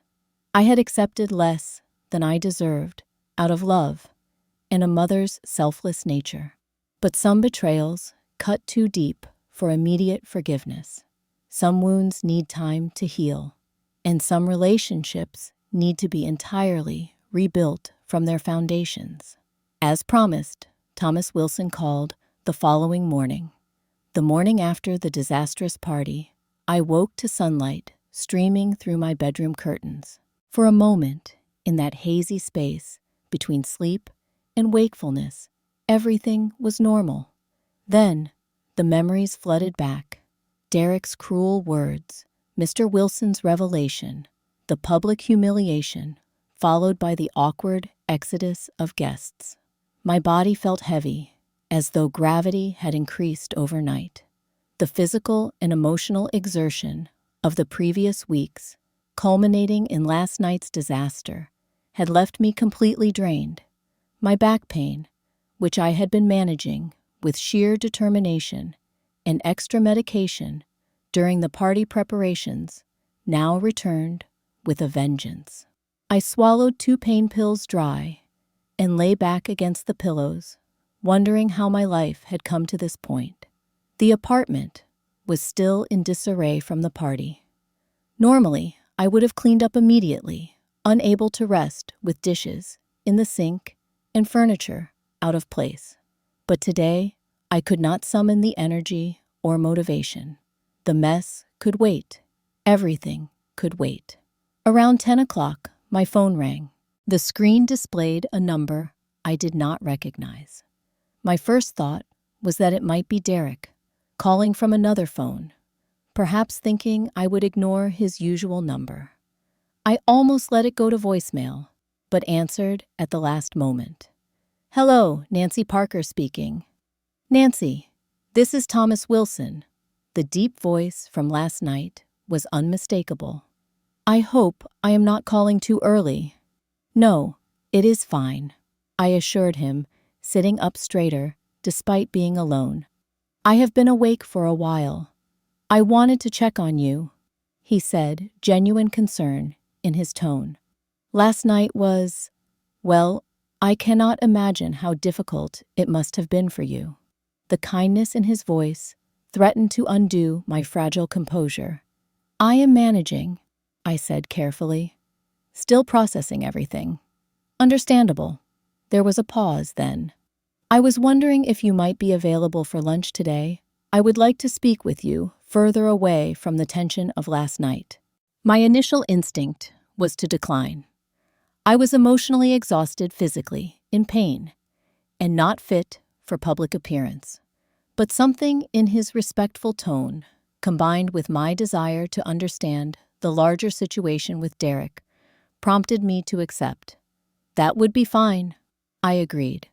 I had accepted less than I deserved out of love and a mother's selfless nature. But some betrayals cut too deep for immediate forgiveness. Some wounds need time to heal, and some relationships need to be entirely rebuilt from their foundations. As promised, Thomas Wilson called the following morning. The morning after the disastrous party, I woke to sunlight streaming through my bedroom curtains. For a moment, in that hazy space between sleep and wakefulness, everything was normal. Then, the memories flooded back. Derek's cruel words, Mr. Wilson's revelation, the public humiliation, followed by the awkward exodus of guests. My body felt heavy, as though gravity had increased overnight. The physical and emotional exertion of the previous weeks, culminating in last night's disaster, had left me completely drained. My back pain, which I had been managing with sheer determination and extra medication during the party preparations, now returned with a vengeance. I swallowed 2 pain pills dry and lay back against the pillows, wondering how my life had come to this point. The apartment was still in disarray from the party. Normally, I would have cleaned up immediately, unable to rest with dishes in the sink and furniture out of place. But today, I could not summon the energy or motivation. The mess could wait. Everything could wait. Around 10 o'clock, my phone rang. The screen displayed a number I did not recognize. My first thought was that it might be Derek, calling from another phone, perhaps thinking I would ignore his usual number. I almost let it go to voicemail, but answered at the last moment. "Hello, Nancy Parker speaking." "Nancy, this is Thomas Wilson." The deep voice from last night was unmistakable. "I hope I am not calling too early." "No, it is fine," I assured him, sitting up straighter despite being alone. "I have been awake for a while. I wanted to check on you," he said, genuine concern in his tone. "Last night was, well, I cannot imagine how difficult it must have been for you." The kindness in his voice threatened to undo my fragile composure. "I am managing," I said carefully, "still processing everything." "Understandable." There was a pause then. "I was wondering if you might be available for lunch today. I would like to speak with you further away from the tension of last night." My initial instinct was to decline. I was emotionally exhausted physically, in pain, and not fit for public appearance. But something in his respectful tone, combined with my desire to understand the larger situation with Derek, prompted me to accept. "That would be fine," I agreed.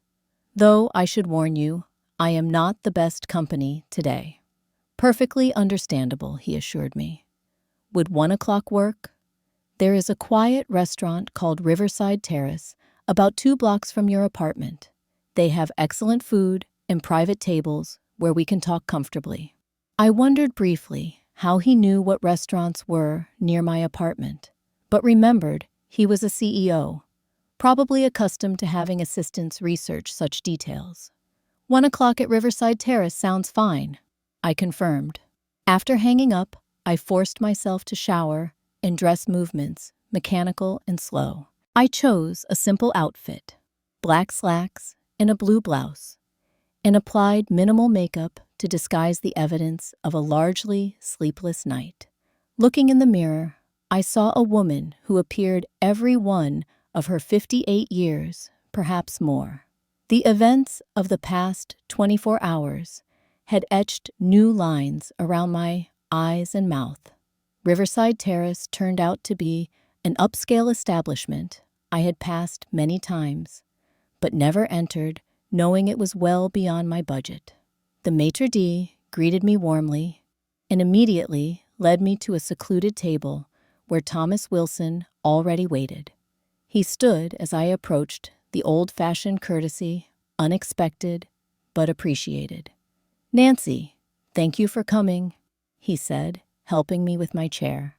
"Though I should warn you, I am not the best company today." "Perfectly understandable," he assured me. "Would 1 o'clock work?" "There is a quiet restaurant called Riverside Terrace about 2 blocks from your apartment. They have excellent food and private tables where we can talk comfortably." I wondered briefly how he knew what restaurants were near my apartment, but remembered he was a CEO, probably accustomed to having assistants research such details. 1 o'clock at Riverside Terrace sounds fine," I confirmed. After hanging up, I forced myself to shower and dress movements, mechanical and slow. I chose a simple outfit, black slacks and a blue blouse, and applied minimal makeup to disguise the evidence of a largely sleepless night. Looking in the mirror, I saw a woman who appeared every one of her 58 years, perhaps more. The events of the past 24 hours had etched new lines around my eyes and mouth. Riverside Terrace turned out to be an upscale establishment I had passed many times, but never entered, knowing it was well beyond my budget. The maitre d' greeted me warmly and immediately led me to a secluded table where Thomas Wilson already waited. He stood as I approached, the old-fashioned courtesy, unexpected but appreciated. "Nancy, thank you for coming," he said, helping me with my chair.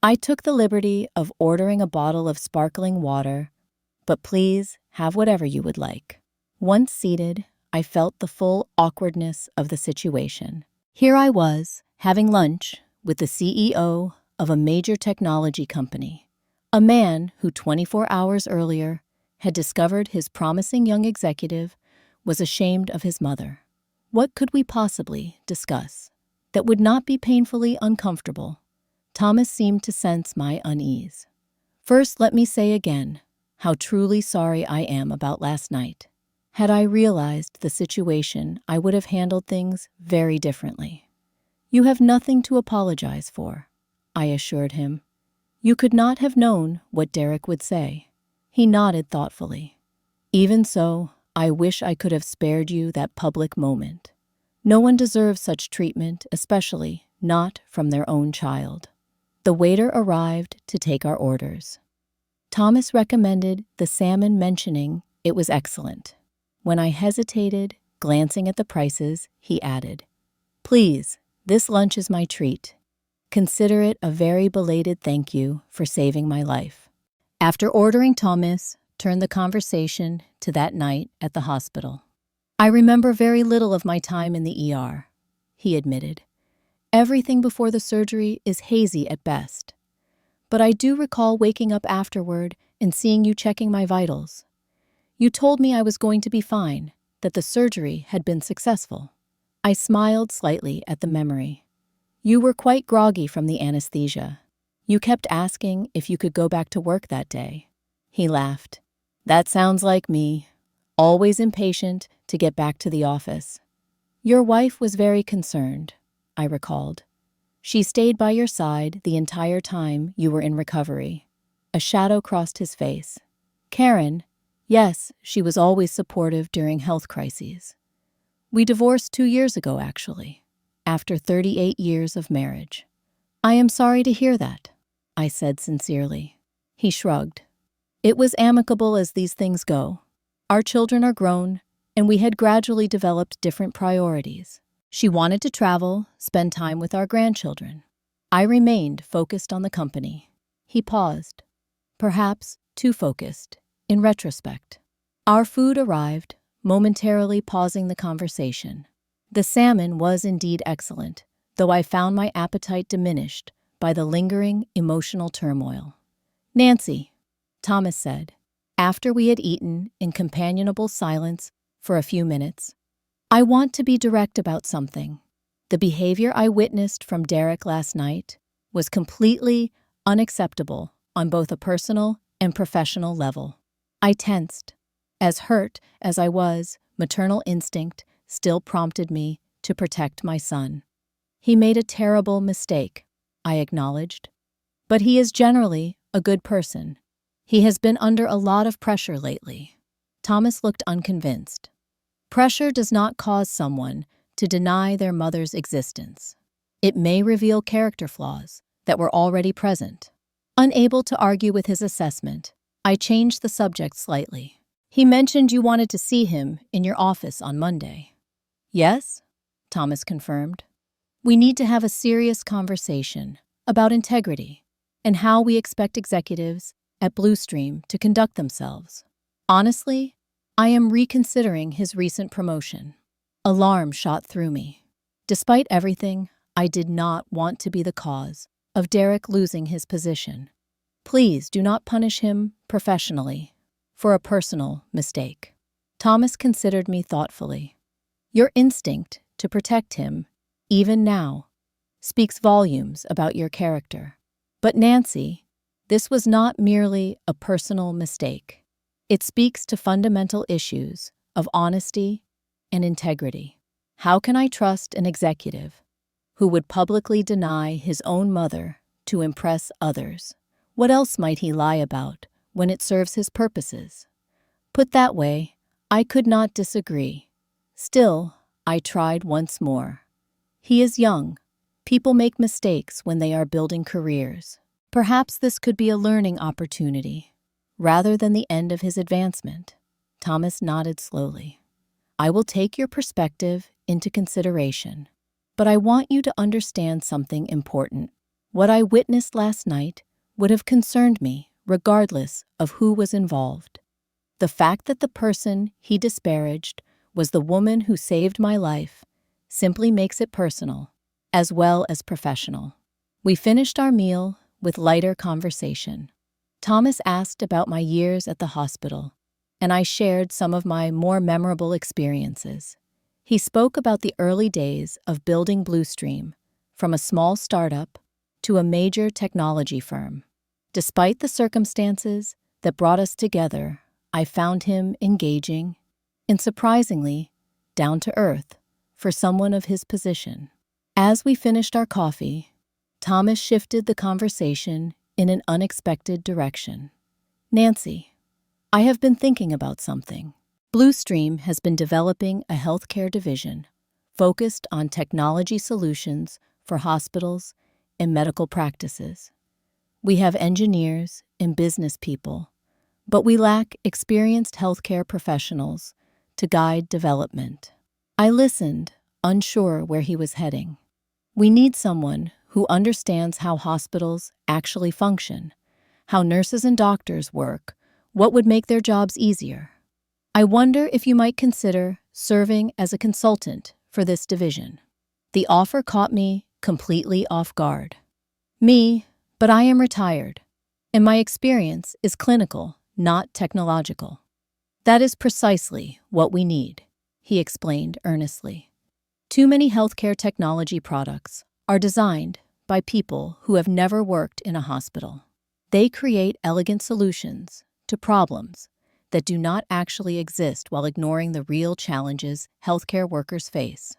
I took the liberty of ordering a bottle of sparkling water, but please have whatever you would like. Once seated, I felt the full awkwardness of the situation. Here I was, having lunch with the CEO of a major technology company, a man who 24 hours earlier had discovered his promising young executive was ashamed of his mother. What could we possibly discuss that would not be painfully uncomfortable? Thomas seemed to sense my unease. "First, let me say again how truly sorry I am about last night. Had I realized the situation, I would have handled things very differently." "You have nothing to apologize for," I assured him. "You could not have known what Derek would say." He nodded thoughtfully. "Even so, I wish I could have spared you that public moment. No one deserves such treatment, especially not from their own child." The waiter arrived to take our orders. Thomas recommended the salmon, mentioning it was excellent. When I hesitated, glancing at the prices, he added, "Please, this lunch is my treat. Consider it a very belated thank you for saving my life." After ordering, Thomas turned the conversation to that night at the hospital. "I remember very little of my time in the ER," he admitted. "Everything before the surgery is hazy at best. But I do recall waking up afterward and seeing you checking my vitals. You told me I was going to be fine, that the surgery had been successful." I smiled slightly at the memory. "You were quite groggy from the anesthesia. You kept asking if you could go back to work that day." He laughed. "That sounds like me, always impatient to get back to the office." "Your wife was very concerned," I recalled. "She stayed by your side the entire time you were in recovery." A shadow crossed his face. "Karen, yes, she was always supportive during health crises. We divorced 2 years ago, actually, after 38 years of marriage." "I am sorry to hear that," I said sincerely. He shrugged. "It was amicable as these things go. Our children are grown, and we had gradually developed different priorities. She wanted to travel, spend time with our grandchildren. I remained focused on the company." He paused, perhaps too focused, in retrospect. Our food arrived, momentarily pausing the conversation. The salmon was indeed excellent, though I found my appetite diminished by the lingering emotional turmoil. "Nancy," Thomas said, after we had eaten in companionable silence for a few minutes, "I want to be direct about something. The behavior I witnessed from Derek last night was completely unacceptable on both a personal and professional level." I tensed. As hurt as I was, maternal instinct still prompted me to protect my son. "He made a terrible mistake," I acknowledged. "But he is generally a good person. He has been under a lot of pressure lately." Thomas looked unconvinced. "Pressure does not cause someone to deny their mother's existence. It may reveal character flaws that were already present." Unable to argue with his assessment, I changed the subject slightly. "He mentioned you wanted to see him in your office on Monday." "Yes," Thomas confirmed. "We need to have a serious conversation about integrity and how we expect executives at Bluestream to conduct themselves. Honestly, I am reconsidering his recent promotion." Alarm shot through me. Despite everything, I did not want to be the cause of Derek losing his position. "Please do not punish him professionally for a personal mistake." Thomas considered me thoughtfully. "Your instinct to protect him, even now, speaks volumes about your character. But Nancy, this was not merely a personal mistake. It speaks to fundamental issues of honesty and integrity. How can I trust an executive who would publicly deny his own mother to impress others? What else might he lie about when it serves his purposes?" Put that way, I could not disagree. Still, I tried once more. He is young. People make mistakes when they are building careers. Perhaps this could be a learning opportunity, rather than the end of his advancement. Thomas nodded slowly. I will take your perspective into consideration, but I want you to understand something important. What I witnessed last night would have concerned me, regardless of who was involved. The fact that the person he disparaged was the woman who saved my life simply makes it personal, as well as professional. We finished our meal with lighter conversation. Thomas asked about my years at the hospital, and I shared some of my more memorable experiences. He spoke about the early days of building Bluestream, from a small startup to a major technology firm. Despite the circumstances that brought us together, I found him engaging and surprisingly down to earth for someone of his position. As we finished our coffee, Thomas shifted the conversation in an unexpected direction. Nancy, I have been thinking about something. Bluestream has been developing a healthcare division focused on technology solutions for hospitals and medical practices. We have engineers and business people, but we lack experienced healthcare professionals to guide development. I listened, unsure where he was heading. We need someone who understands how hospitals actually function, how nurses and doctors work, what would make their jobs easier. I wonder if you might consider serving as a consultant for this division. The offer caught me completely off guard. But I am retired, and my experience is clinical, not technological. That is precisely what we need, he explained earnestly. Too many healthcare technology products are designed by people who have never worked in a hospital. They create elegant solutions to problems that do not actually exist while ignoring the real challenges healthcare workers face.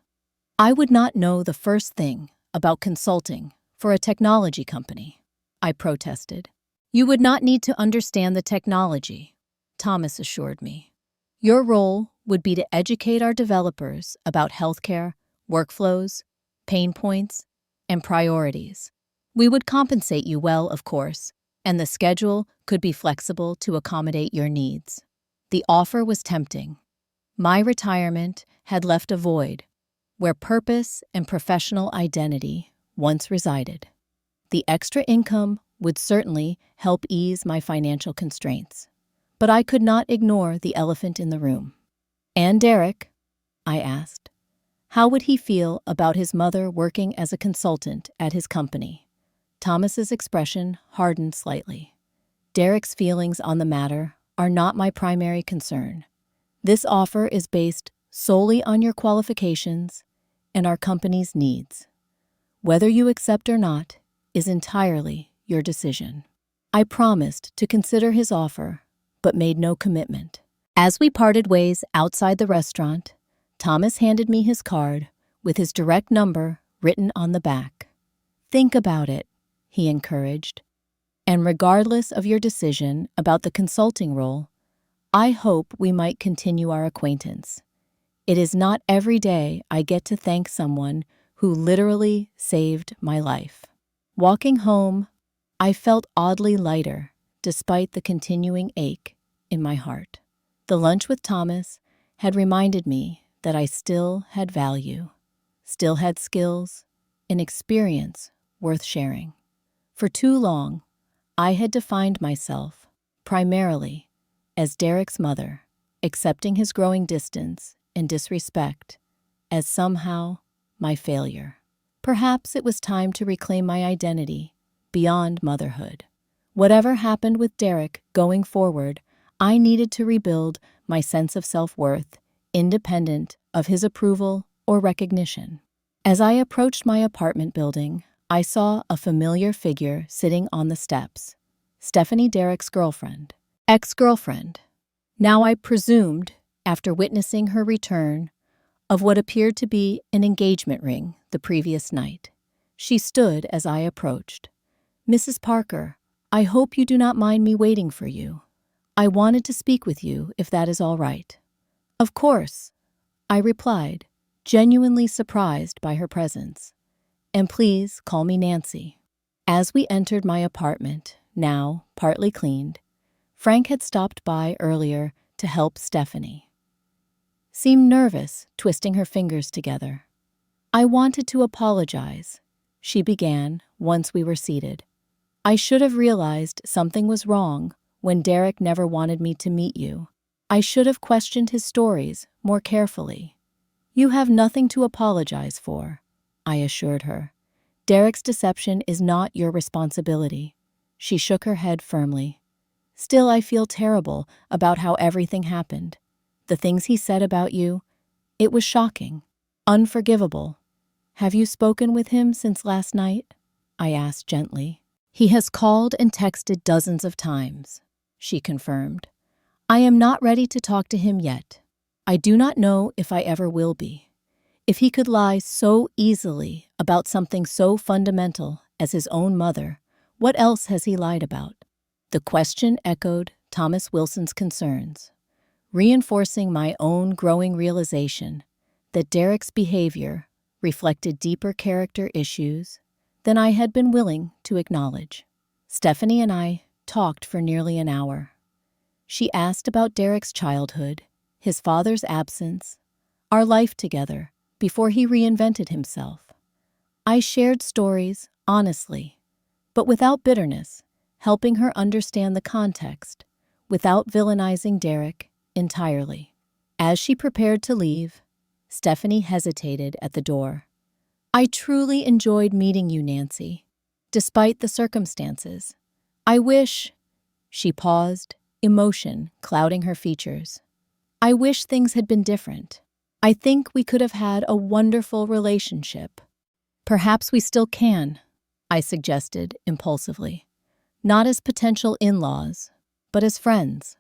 I would not know the first thing about consulting for a technology company, I protested. You would not need to understand the technology, Thomas assured me. Your role would be to educate our developers about healthcare, workflows, pain points, and priorities. We would compensate you well, of course, and the schedule could be flexible to accommodate your needs. The offer was tempting. My retirement had left a void where purpose and professional identity once resided. The extra income would certainly help ease my financial constraints, but I could not ignore the elephant in the room. And Derek? I asked. How would he feel about his mother working as a consultant at his company? Thomas's expression hardened slightly. Derek's feelings on the matter are not my primary concern. This offer is based solely on your qualifications and our company's needs. Whether you accept or not is entirely your decision. I promised to consider his offer, but made no commitment. As we parted ways outside the restaurant, Thomas handed me his card with his direct number written on the back. Think about it, he encouraged. And regardless of your decision about the consulting role, I hope we might continue our acquaintance. It is not every day I get to thank someone who literally saved my life. Walking home, I felt oddly lighter despite the continuing ache in my heart. The lunch with Thomas had reminded me that I still had value, still had skills, and experience worth sharing. For too long, I had defined myself primarily as Derek's mother, accepting his growing distance and disrespect as somehow my failure. Perhaps it was time to reclaim my identity beyond motherhood. Whatever happened with Derek going forward, I needed to rebuild my sense of self-worth, independent of his approval or recognition. As I approached my apartment building, I saw a familiar figure sitting on the steps. Stephanie, Derek's girlfriend. Ex-girlfriend. Now I presumed, after witnessing her return, of what appeared to be an engagement ring the previous night. She stood as I approached. Mrs. Parker, I hope you do not mind me waiting for you. I wanted to speak with you, if that is all right. Of course, I replied, genuinely surprised by her presence. "And please call me Nancy." As we entered my apartment, now partly cleaned, Frank had stopped by earlier to help Stephanie. Seemed nervous, twisting her fingers together. "I wanted to apologize," she began once we were seated. "I should have realized something was wrong when Derek never wanted me to meet you. I should have questioned his stories more carefully." "You have nothing to apologize for," I assured her. "Derek's deception is not your responsibility." She shook her head firmly. "Still, I feel terrible about how everything happened. The things he said about you, it was shocking, unforgivable. Have you spoken with him since last night?" I asked gently. "He has called and texted dozens of times," she confirmed. "I am not ready to talk to him yet. I do not know if I ever will be. If he could lie so easily about something so fundamental as his own mother, what else has he lied about?" The question echoed Thomas Wilson's concerns, reinforcing my own growing realization that Derek's behavior reflected deeper character issues than I had been willing to acknowledge. Stephanie and I talked for nearly an hour. She asked about Derek's childhood, his father's absence, our life together before he reinvented himself. I shared stories honestly, but without bitterness, helping her understand the context without villainizing Derek entirely. As she prepared to leave, Stephanie hesitated at the door. "I truly enjoyed meeting you, Nancy, despite the circumstances. I wish—" She paused, emotion clouding her features. "I wish things had been different. I think we could have had a wonderful relationship." "Perhaps we still can," I suggested impulsively. "Not as potential in-laws, but as friends.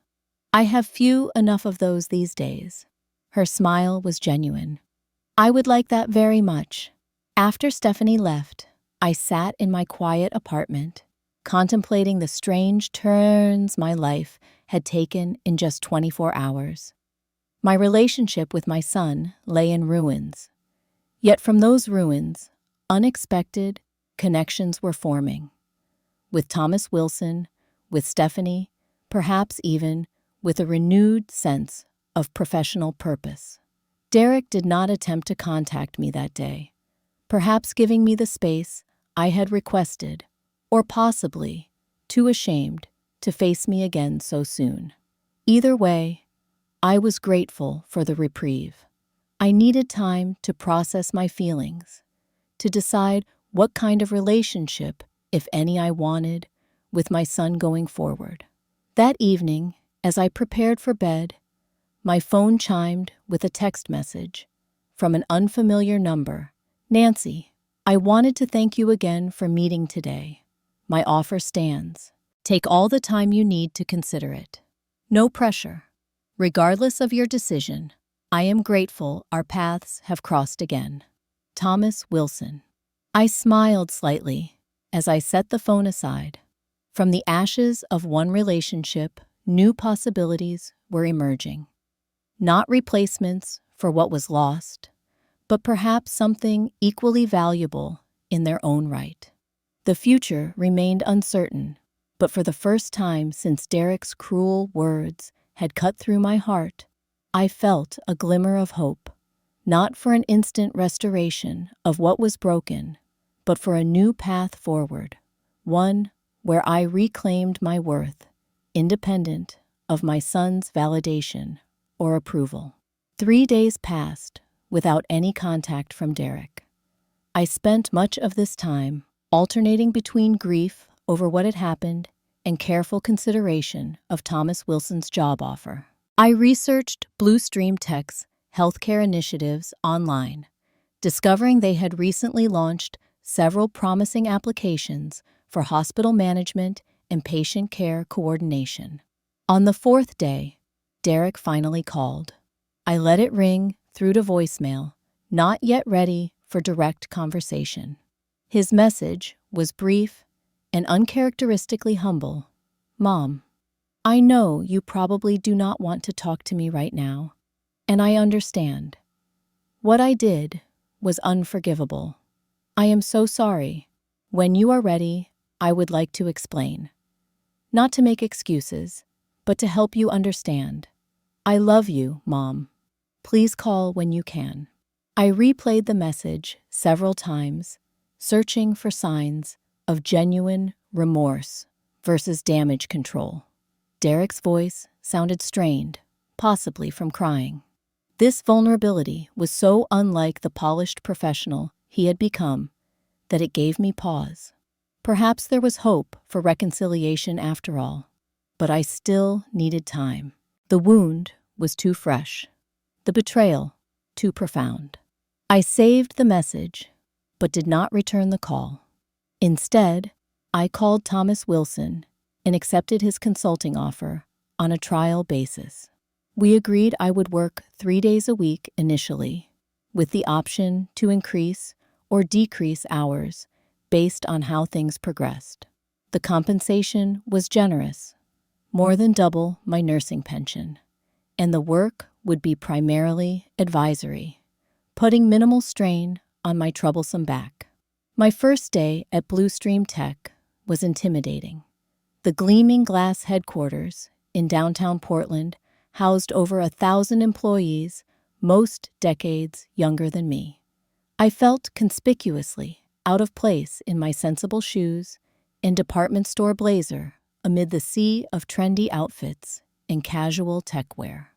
I have few enough of those these days." Her smile was genuine. "I would like that very much." After Stephanie left, I sat in my quiet apartment, contemplating the strange turns my life had taken in just 24 hours. My relationship with my son lay in ruins. Yet from those ruins, unexpected connections were forming. With Thomas Wilson, with Stephanie, perhaps even with a renewed sense of professional purpose. Derek did not attempt to contact me that day, perhaps giving me the space I had requested, or possibly too ashamed to face me again so soon. Either way, I was grateful for the reprieve. I needed time to process my feelings, to decide what kind of relationship, if any, I wanted with my son going forward. That evening, as I prepared for bed, my phone chimed with a text message from an unfamiliar number. "Nancy, I wanted to thank you again for meeting today. My offer stands. Take all the time you need to consider it. No pressure. Regardless of your decision, I am grateful our paths have crossed again. Thomas Wilson." I smiled slightly as I set the phone aside. From the ashes of one relationship, new possibilities were emerging. Not replacements for what was lost, but perhaps something equally valuable in their own right. The future remained uncertain, but for the first time since Derek's cruel words had cut through my heart, I felt a glimmer of hope, not for an instant restoration of what was broken, but for a new path forward, one where I reclaimed my worth, independent of my son's validation or approval. 3 days passed without any contact from Derek. I spent much of this time alternating between grief over what had happened and careful consideration of Thomas Wilson's job offer. I researched Blue Stream Tech's healthcare initiatives online, discovering they had recently launched several promising applications for hospital management and patient care coordination. On the 4th day, Derek finally called. I let it ring through to voicemail, not yet ready for direct conversation. His message was brief and uncharacteristically humble. "Mom, I know you probably do not want to talk to me right now, and I understand. What I did was unforgivable. I am so sorry. When you are ready, I would like to explain. Not to make excuses, but to help you understand. I love you, Mom. Please call when you can. I replayed the message several times, searching for signs of genuine remorse versus damage control. Derek's voice sounded strained, possibly from crying. This vulnerability was so unlike the polished professional he had become that it gave me pause. Perhaps there was hope for reconciliation after all, but I still needed time. The wound was too fresh, the betrayal too profound. I saved the message, but did not return the call. Instead, I called Thomas Wilson and accepted his consulting offer on a trial basis. We agreed I would work 3 days a week initially, with the option to increase or decrease hours based on how things progressed. The compensation was generous, more than double my nursing pension, and the work would be primarily advisory, putting minimal strain on my troublesome back. My first day at Blue Stream Tech was intimidating. The gleaming glass headquarters in downtown Portland housed over 1,000 employees, most decades younger than me. I felt conspicuously out of place in my sensible shoes and department store blazer amid the sea of trendy outfits and casual tech wear.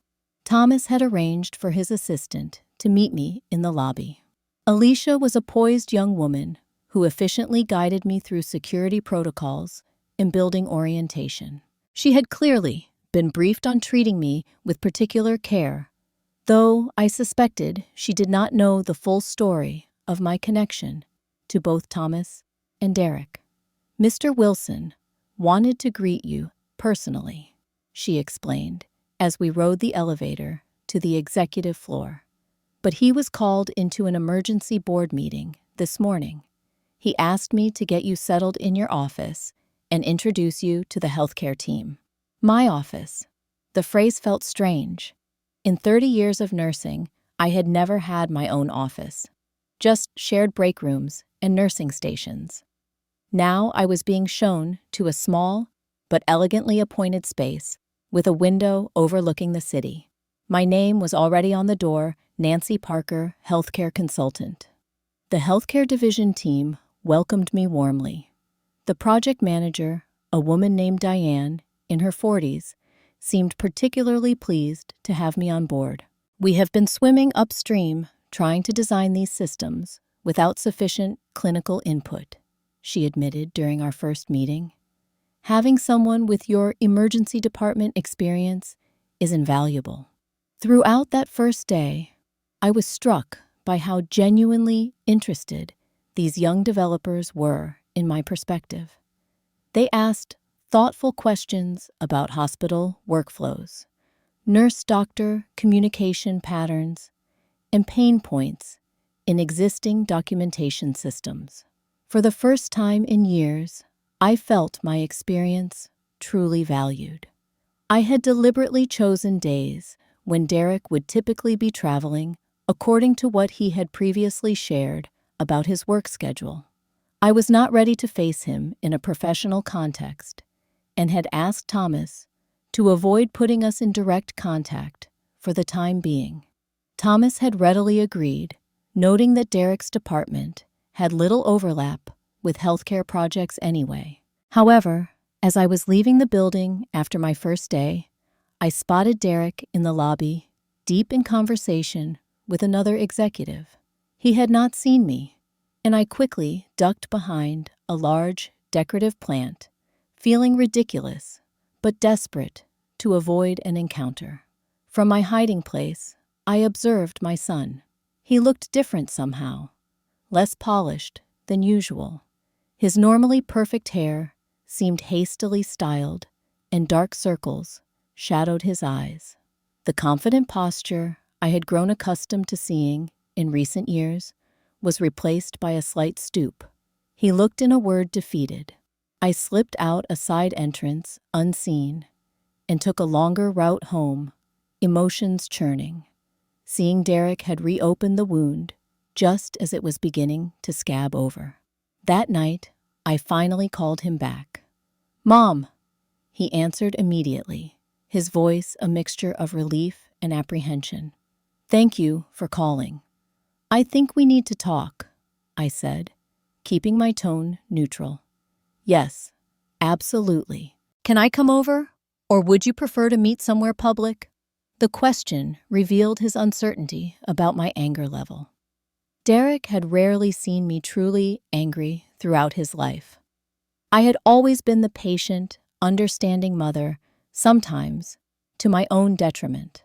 Thomas had arranged for his assistant to meet me in the lobby. Alicia was a poised young woman who efficiently guided me through security protocols and building orientation. She had clearly been briefed on treating me with particular care, though I suspected she did not know the full story of my connection to both Thomas and Derek. Mr. Wilson wanted to greet you personally, she explained as we rode the elevator to the executive floor. But he was called into an emergency board meeting this morning. He asked me to get you settled in your office and introduce you to the healthcare team. My office. The phrase felt strange. In 30 years of nursing, I had never had my own office, just shared break rooms and nursing stations. Now I was being shown to a small but elegantly appointed space with a window overlooking the city. My name was already on the door, Nancy Parker, healthcare consultant. The healthcare division team welcomed me warmly. The project manager, a woman named Diane, in her 40s, seemed particularly pleased to have me on board. We have been swimming upstream trying to design these systems without sufficient clinical input, she admitted during our first meeting. Having someone with your emergency department experience is invaluable. Throughout that first day, I was struck by how genuinely interested these young developers were in my perspective. They asked thoughtful questions about hospital workflows, nurse-doctor communication patterns, and pain points in existing documentation systems. For the first time in years, I felt my experience truly valued. I had deliberately chosen days when Derek would typically be traveling according to what he had previously shared about his work schedule. I was not ready to face him in a professional context and had asked Thomas to avoid putting us in direct contact for the time being. Thomas had readily agreed, noting that Derek's department had little overlap with healthcare projects anyway. However, as I was leaving the building after my first day, I spotted Derek in the lobby, deep in conversation with another executive. He had not seen me, and I quickly ducked behind a large, decorative plant, feeling ridiculous, but desperate to avoid an encounter. From my hiding place, I observed my son. He looked different somehow, less polished than usual. His normally perfect hair seemed hastily styled, and dark circles shadowed his eyes. The confident posture I had grown accustomed to seeing in recent years was replaced by a slight stoop. He looked, in a word, defeated. I slipped out a side entrance unseen and took a longer route home, emotions churning. seeing Derek had reopened the wound just as it was beginning to scab over. That night, I finally called him back. "Mom," he answered immediately, his voice a mixture of relief and apprehension. "Thank you for calling. I think we need to talk," I said, keeping my tone neutral. "Yes, absolutely. Can I come over? Or would you prefer to meet somewhere public?" The question revealed his uncertainty about my anger level. Derek had rarely seen me truly angry throughout his life. I had always been the patient, understanding mother, sometimes to my own detriment.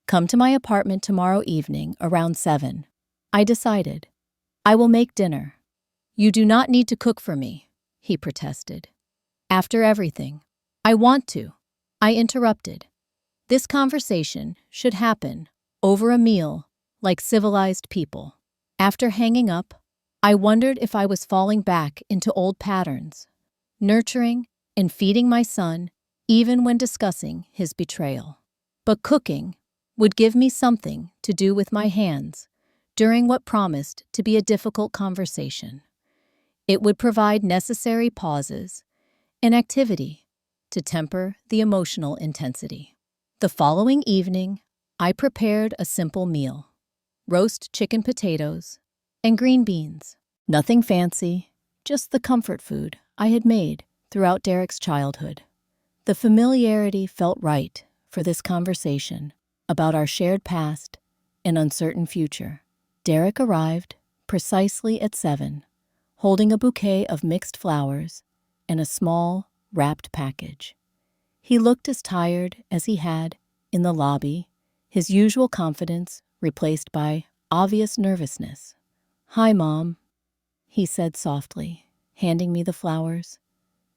"Come to my apartment tomorrow evening around 7. I decided. "I will make dinner." "You do not need to cook for me," he protested. "After everything." "I want to," I interrupted. "This conversation should happen over a meal like civilized people." After hanging up, I wondered if I was falling back into old patterns, nurturing and feeding my son even when discussing his betrayal. But cooking would give me something to do with my hands during what promised to be a difficult conversation. It would provide necessary pauses and activity to temper the emotional intensity. The following evening, I prepared a simple meal: roast chicken potatoes and green beans. Nothing fancy, just the comfort food I had made throughout Derek's childhood. The familiarity felt right for this conversation about our shared past and uncertain future. Derek arrived precisely at 7, holding a bouquet of mixed flowers and a small, wrapped package. He looked as tired as he had in the lobby, his usual confidence replaced by obvious nervousness. "Hi, Mom," he said softly, handing me the flowers.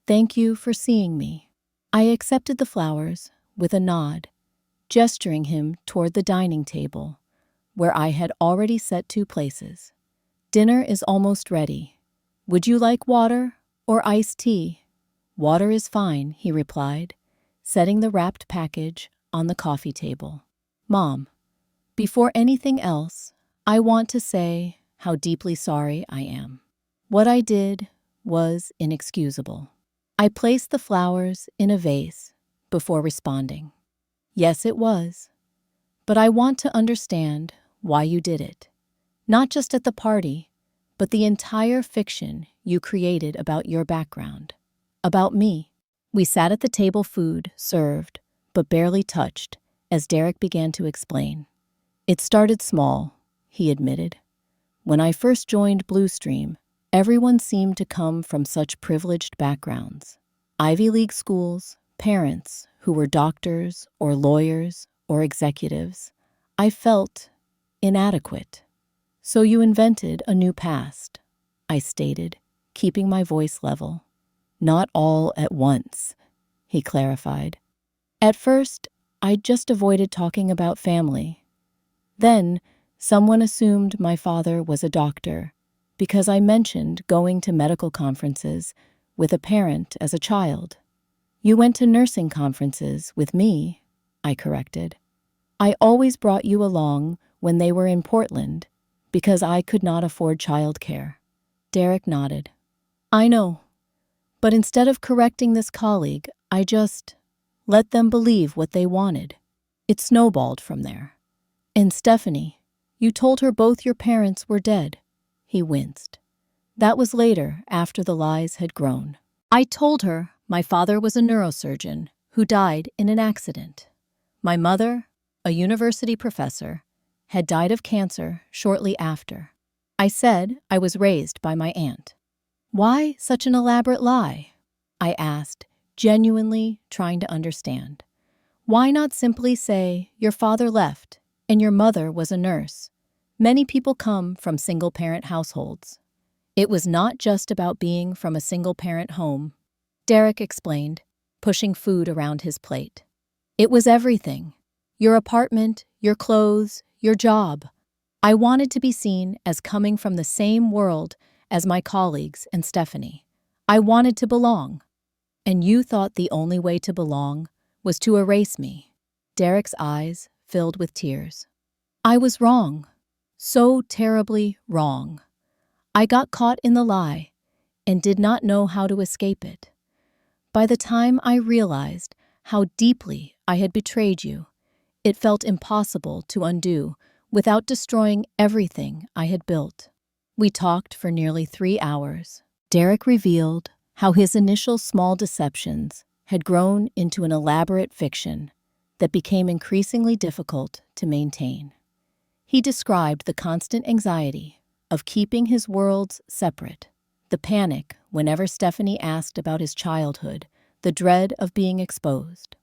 "Thank you for seeing me." I accepted the flowers with a nod, gesturing him toward the dining table, where I had already set 2 places. "Dinner is almost ready. Would you like water or iced tea?" "Water is fine," he replied, setting the wrapped package on the coffee table. "Mom, before anything else, I want to say how deeply sorry I am. What I did was inexcusable." I placed the flowers in a vase before responding. "Yes, it was. But I want to understand why you did it. Not just at the party, but the entire fiction you created about your background. About me." We sat at the table, food served, but barely touched, as Derek began to explain. "It started small," he admitted. "When I first joined Bluestream, everyone seemed to come from such privileged backgrounds. Ivy League schools, parents who were doctors or lawyers or executives. I felt inadequate. So you invented a new past," I stated, keeping my voice level. "Not all at once," he clarified. "At first, I just avoided talking about family. Then, someone assumed my father was a doctor because I mentioned going to medical conferences with a parent as a child. You went to nursing conferences with me," I corrected. "I always brought you along when they were in Portland because I could not afford childcare." Derek nodded. "I know. But instead of correcting this colleague, I just let them believe what they wanted. It snowballed from there. And Stephanie, you told her both your parents were dead." He winced. "That was later, after the lies had grown. I told her my father was a neurosurgeon who died in an accident. My mother, a university professor, had died of cancer shortly after. I said I was raised by my aunt." "Why such an elaborate lie?" I asked, genuinely trying to understand. "Why not simply say your father left and your mother was a nurse? Many people come from single-parent households." "It was not just about being from a single-parent home," Derek explained, pushing food around his plate. "It was everything. Your apartment, your clothes, your job. I wanted to be seen as coming from the same world as my colleagues and Stephanie. I wanted to belong. And you thought the only way to belong was to erase me." Derek's eyes filled with tears. I was wrong. So terribly wrong. I got caught in the lie and did not know how to escape it. By the time I realized how deeply I had betrayed you, it felt impossible to undo without destroying everything I had built. We talked for nearly 3 hours. Derek revealed how his initial small deceptions had grown into an elaborate fiction that became increasingly difficult to maintain. He described the constant anxiety of keeping his worlds separate, the panic whenever Stephanie asked about his childhood, the dread of being exposed.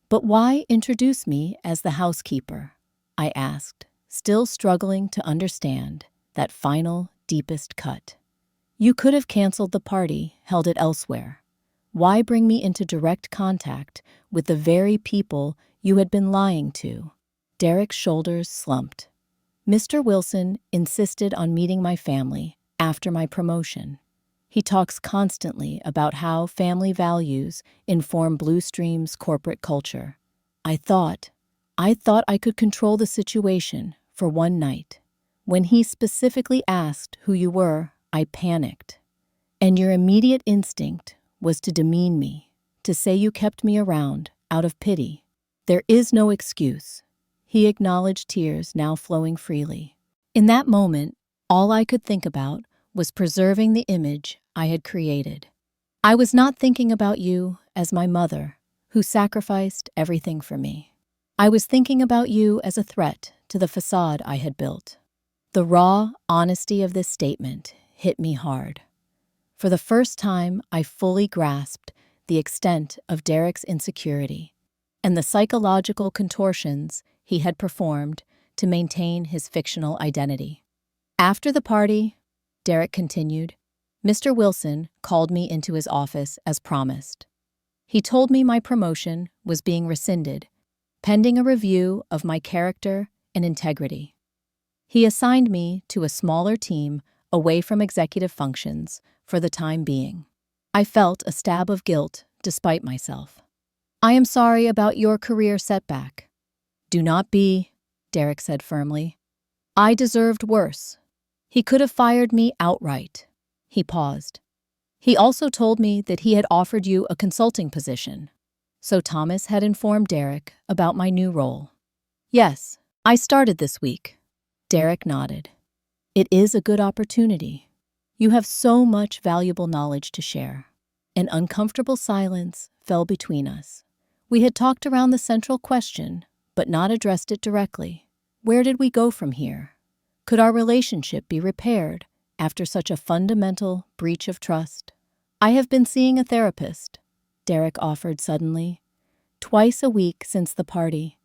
"But why introduce me as the housekeeper?" I asked, still struggling to understand that final, deepest cut. "You could have canceled the party, held it elsewhere. Why bring me into direct contact with the very people you had been lying to?" Derek's shoulders slumped. "Mr. Wilson insisted on meeting my family after my promotion. He talks constantly about how family values inform Blue Stream's corporate culture. I thought I could control the situation for one night. When he specifically asked who you were, I panicked. And your immediate instinct was to demean me, to say you kept me around out of pity. There is no excuse." He acknowledged tears now flowing freely. "In that moment, all I could think about was preserving the image I had created. I was not thinking about you as my mother, who sacrificed everything for me. I was thinking about you as a threat to the facade I had built." The raw honesty of this statement hit me hard. For the first time, I fully grasped the extent of Derek's insecurity and the psychological contortions he had performed to maintain his fictional identity. "After the party," Derek continued, "Mr. Wilson called me into his office as promised. He told me my promotion was being rescinded, pending a review of my character and integrity. He assigned me to a smaller team away from executive functions for the time being. I felt a stab of guilt despite myself. "I am sorry about your career setback." "Do not be," Derek said firmly. "I deserved worse. He could have fired me outright." He paused. "He also told me that he had offered you a consulting position." So Thomas had informed Derek about my new role. "Yes, I started this week." Derek nodded. "It is a good opportunity. You have so much valuable knowledge to share." An uncomfortable silence fell between us. We had talked around the central question, but not addressed it directly. Where did we go from here? Could our relationship be repaired after such a fundamental breach of trust? "I have been seeing a therapist," Derek offered suddenly. "Twice a week since the party.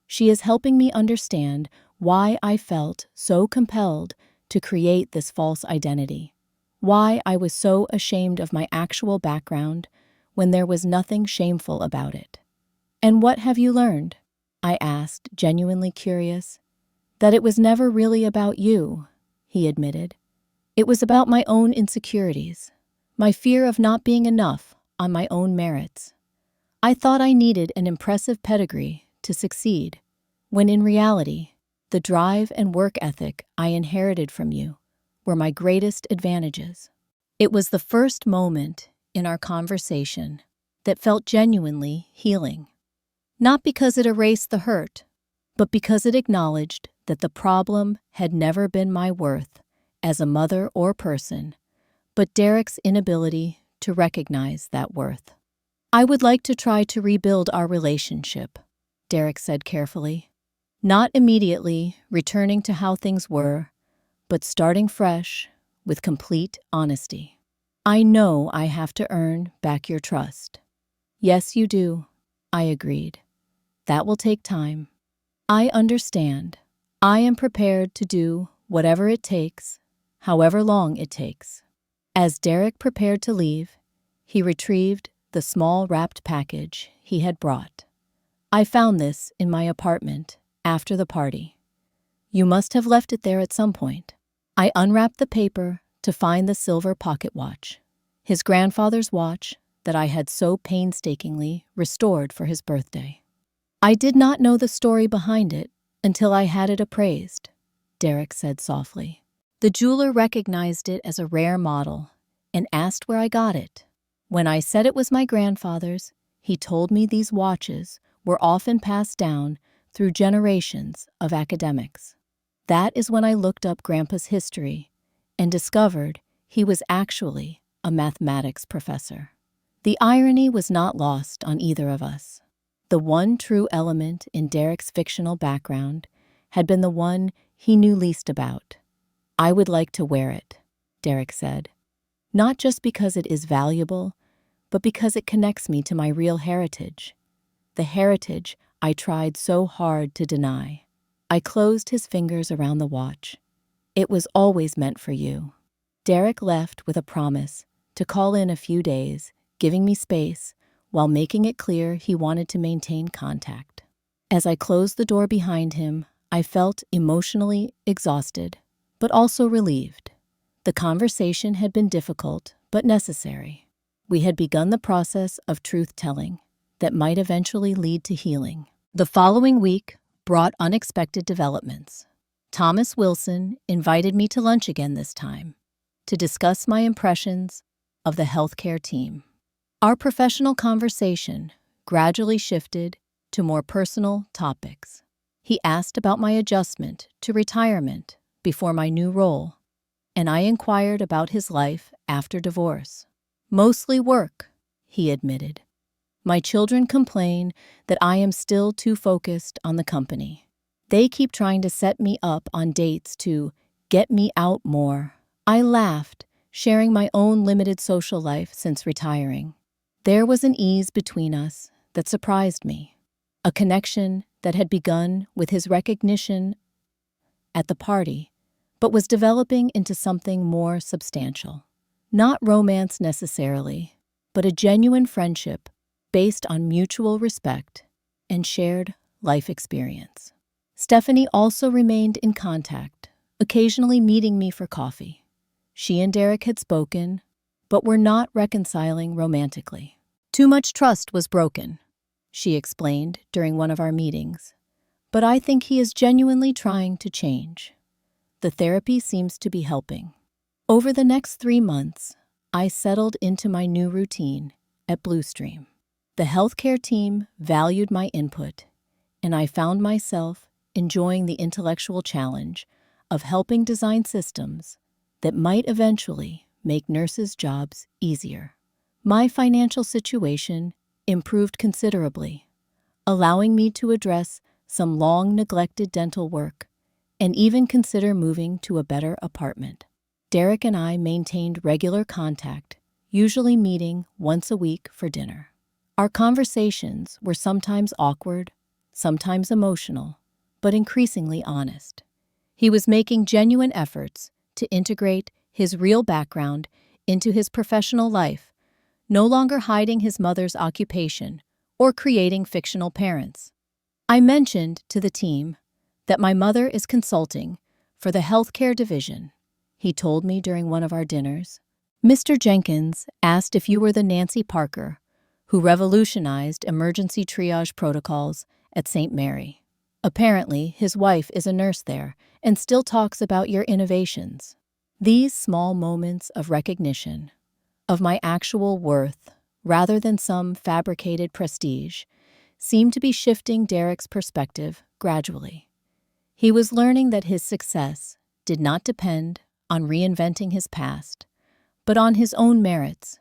She is helping me understand why I felt so compelled to create this false identity, why I was so ashamed of my actual background when there was nothing shameful about it." "And what have you learned?" I asked, genuinely curious. "That it was never really about you," he admitted. "It was about my own insecurities, my fear of not being enough on my own merits. I thought I needed an impressive pedigree to succeed, when in reality, the drive and work ethic I inherited from you were my greatest advantages." It was the first moment in our conversation that felt genuinely healing. Not because it erased the hurt, but because it acknowledged that the problem had never been my worth as a mother or person, but Derek's inability to recognize that worth. "I would like to try to rebuild our relationship," Derek said carefully. "Not immediately returning to how things were, but starting fresh with complete honesty. I know I have to earn back your trust." "Yes, you do," I agreed. "That will take time." "I understand. I am prepared to do whatever it takes, however long it takes." As Derek prepared to leave, he retrieved the small wrapped package he had brought. "I found this in my apartment after the party. You must have left it there at some point." I unwrapped the paper to find the silver pocket watch, his grandfather's watch that I had so painstakingly restored for his birthday. I did not know the story behind it Until I had it appraised, Derek said softly. The jeweler recognized it as a rare model and asked where I got it. When I said it was my grandfather's, he told me these watches were often passed down through generations of academics. That is when I looked up Grandpa's history and discovered he was actually a mathematics professor. The irony was not lost on either of us. The one true element in Derek's fictional background had been the one he knew least about. I would like to wear it, Derek said. Not just because it is valuable, but because it connects me to my real heritage. The heritage I tried so hard to deny. I closed his fingers around the watch. It was always meant for you. Derek left with a promise to call in a few days, giving me space while making it clear he wanted to maintain contact. As I closed the door behind him, I felt emotionally exhausted, but also relieved. The conversation had been difficult, but necessary. We had begun the process of truth-telling that might eventually lead to healing. The following week brought unexpected developments. Thomas Wilson invited me to lunch again this time to discuss my impressions of the healthcare team. Our professional conversation gradually shifted to more personal topics. He asked about my adjustment to retirement before my new role, and I inquired about his life after divorce. Mostly work, he admitted. My children complain that I am still too focused on the company. They keep trying to set me up on dates to get me out more. I laughed, sharing my own limited social life since retiring. There was an ease between us that surprised me, a connection that had begun with his recognition at the party, but was developing into something more substantial. Not romance necessarily, but a genuine friendship based on mutual respect and shared life experience. Stephanie also remained in contact, occasionally meeting me for coffee. She and Derek had spoken, but were not reconciling romantically. Too much trust was broken, she explained during one of our meetings, but I think he is genuinely trying to change. The therapy seems to be helping. Over the next 3 months, I settled into my new routine at Bluestream. The healthcare team valued my input, and I found myself enjoying the intellectual challenge of helping design systems that might eventually make nurses' jobs easier. My financial situation improved considerably, allowing me to address some long-neglected dental work and even consider moving to a better apartment. Derek and I maintained regular contact, usually meeting once a week for dinner. Our conversations were sometimes awkward, sometimes emotional, but increasingly honest. He was making genuine efforts to integrate his real background into his professional life, no longer hiding his mother's occupation or creating fictional parents. I mentioned to the team that my mother is consulting for the healthcare division, he told me during one of our dinners. Mr. Jenkins asked if you were the Nancy Parker who revolutionized emergency triage protocols at St. Mary. Apparently, his wife is a nurse there and still talks about your innovations. These small moments of recognition of my actual worth, rather than some fabricated prestige, seemed to be shifting Derek's perspective gradually. He was learning that his success did not depend on reinventing his past, but on his own merits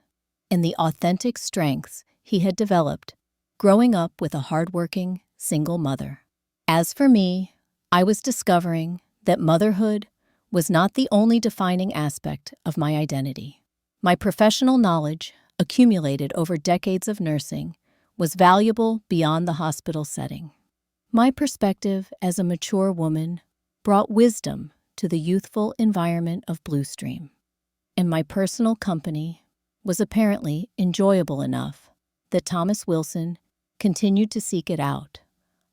and the authentic strengths he had developed growing up with a hardworking single mother. As for me, I was discovering that motherhood was not the only defining aspect of my identity. My professional knowledge, accumulated over decades of nursing, was valuable beyond the hospital setting. My perspective as a mature woman brought wisdom to the youthful environment of Bluestream, and my personal company was apparently enjoyable enough that Thomas Wilson continued to seek it out,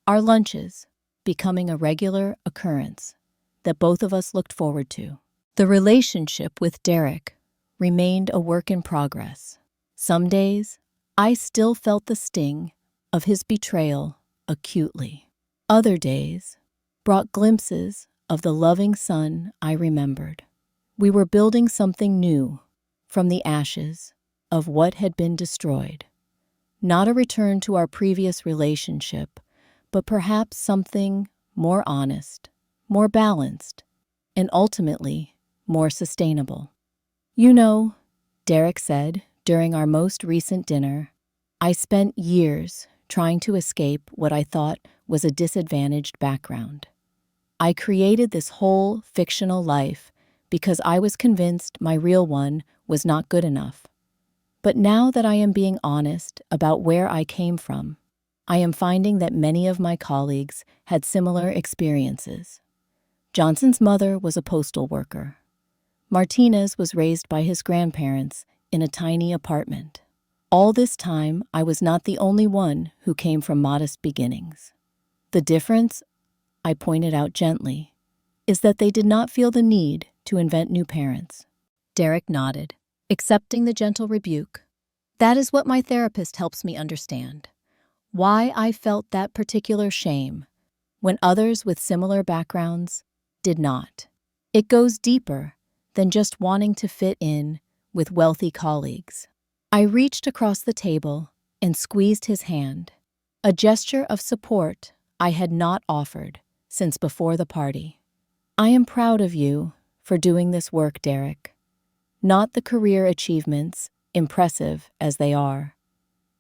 our lunches becoming a regular occurrence that both of us looked forward to. The relationship with Derek remained a work in progress. Some days, I still felt the sting of his betrayal acutely. Other days brought glimpses of the loving son I remembered. We were building something new from the ashes of what had been destroyed. Not a return to our previous relationship, but perhaps something more honest, more balanced, and ultimately more sustainable. You know, Derek said during our most recent dinner, I spent years trying to escape what I thought was a disadvantaged background. I created this whole fictional life because I was convinced my real one was not good enough. But now that I am being honest about where I came from, I am finding that many of my colleagues had similar experiences. Johnson's mother was a postal worker. Martinez was raised by his grandparents in a tiny apartment. All this time, I was not the only one who came from modest beginnings. The difference, I pointed out gently, is that they did not feel the need to invent new parents. Derek nodded, accepting the gentle rebuke. That is what my therapist helps me understand. Why I felt that particular shame when others with similar backgrounds did not. It goes deeper than just wanting to fit in with wealthy colleagues. I reached across the table and squeezed his hand, a gesture of support I had not offered since before the party. I am proud of you for doing this work, Derek. Not the career achievements, impressive as they are,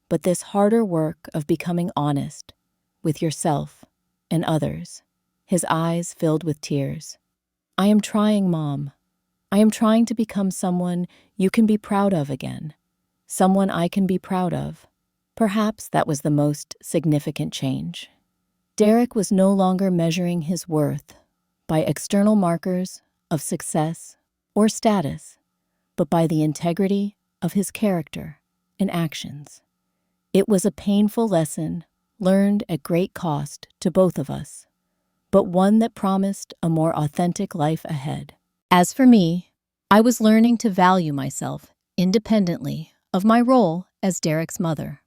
but this harder work of becoming honest with yourself and others. His eyes filled with tears. I am trying, Mom. I am trying to become someone you can be proud of again. Someone I can be proud of. Perhaps that was the most significant change. Derek was no longer measuring his worth by external markers of success or status, but by the integrity of his character and actions. It was a painful lesson learned at great cost to both of us, but one that promised a more authentic life ahead. As for me, I was learning to value myself independently of my role as Derek's mother.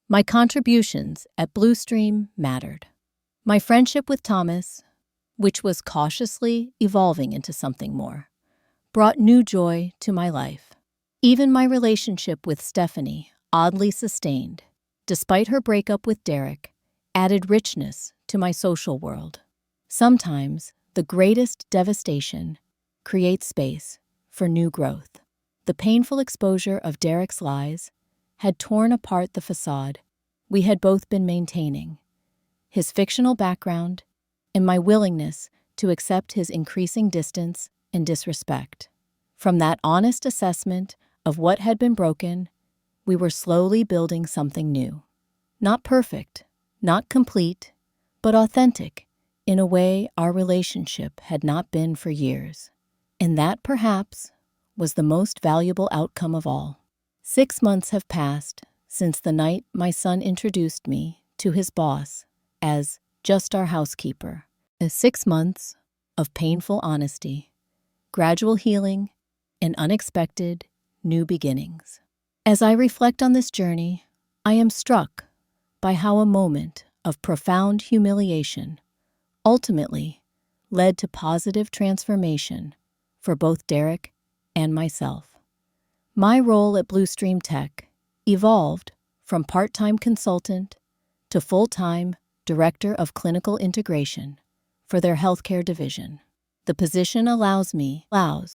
My contributions at Blue Stream mattered. My friendship with Thomas, which was cautiously evolving into something more, brought new joy to my life. Even my relationship with Stephanie, oddly sustained, despite her breakup with Derek, added richness to my social world. Sometimes the greatest devastation creates space for new growth. The painful exposure of Derek's lies had torn apart the facade we had both been maintaining. His fictional background and my willingness to accept his increasing distance and disrespect. From that honest assessment of what had been broken, we were slowly building something new. Not perfect, not complete, but authentic in a way our relationship had not been for years. And that, perhaps, was the most valuable outcome of all. 6 months have passed since the night my son introduced me to his boss as just our housekeeper. 6 months of painful honesty, gradual healing, and unexpected new beginnings. As I reflect on this journey, I am struck by how a moment of profound humiliation ultimately led to positive transformation for both Derek and myself. My role at Blue Stream Tech evolved from part-time consultant to full-time director of clinical integration for their healthcare division. The position allows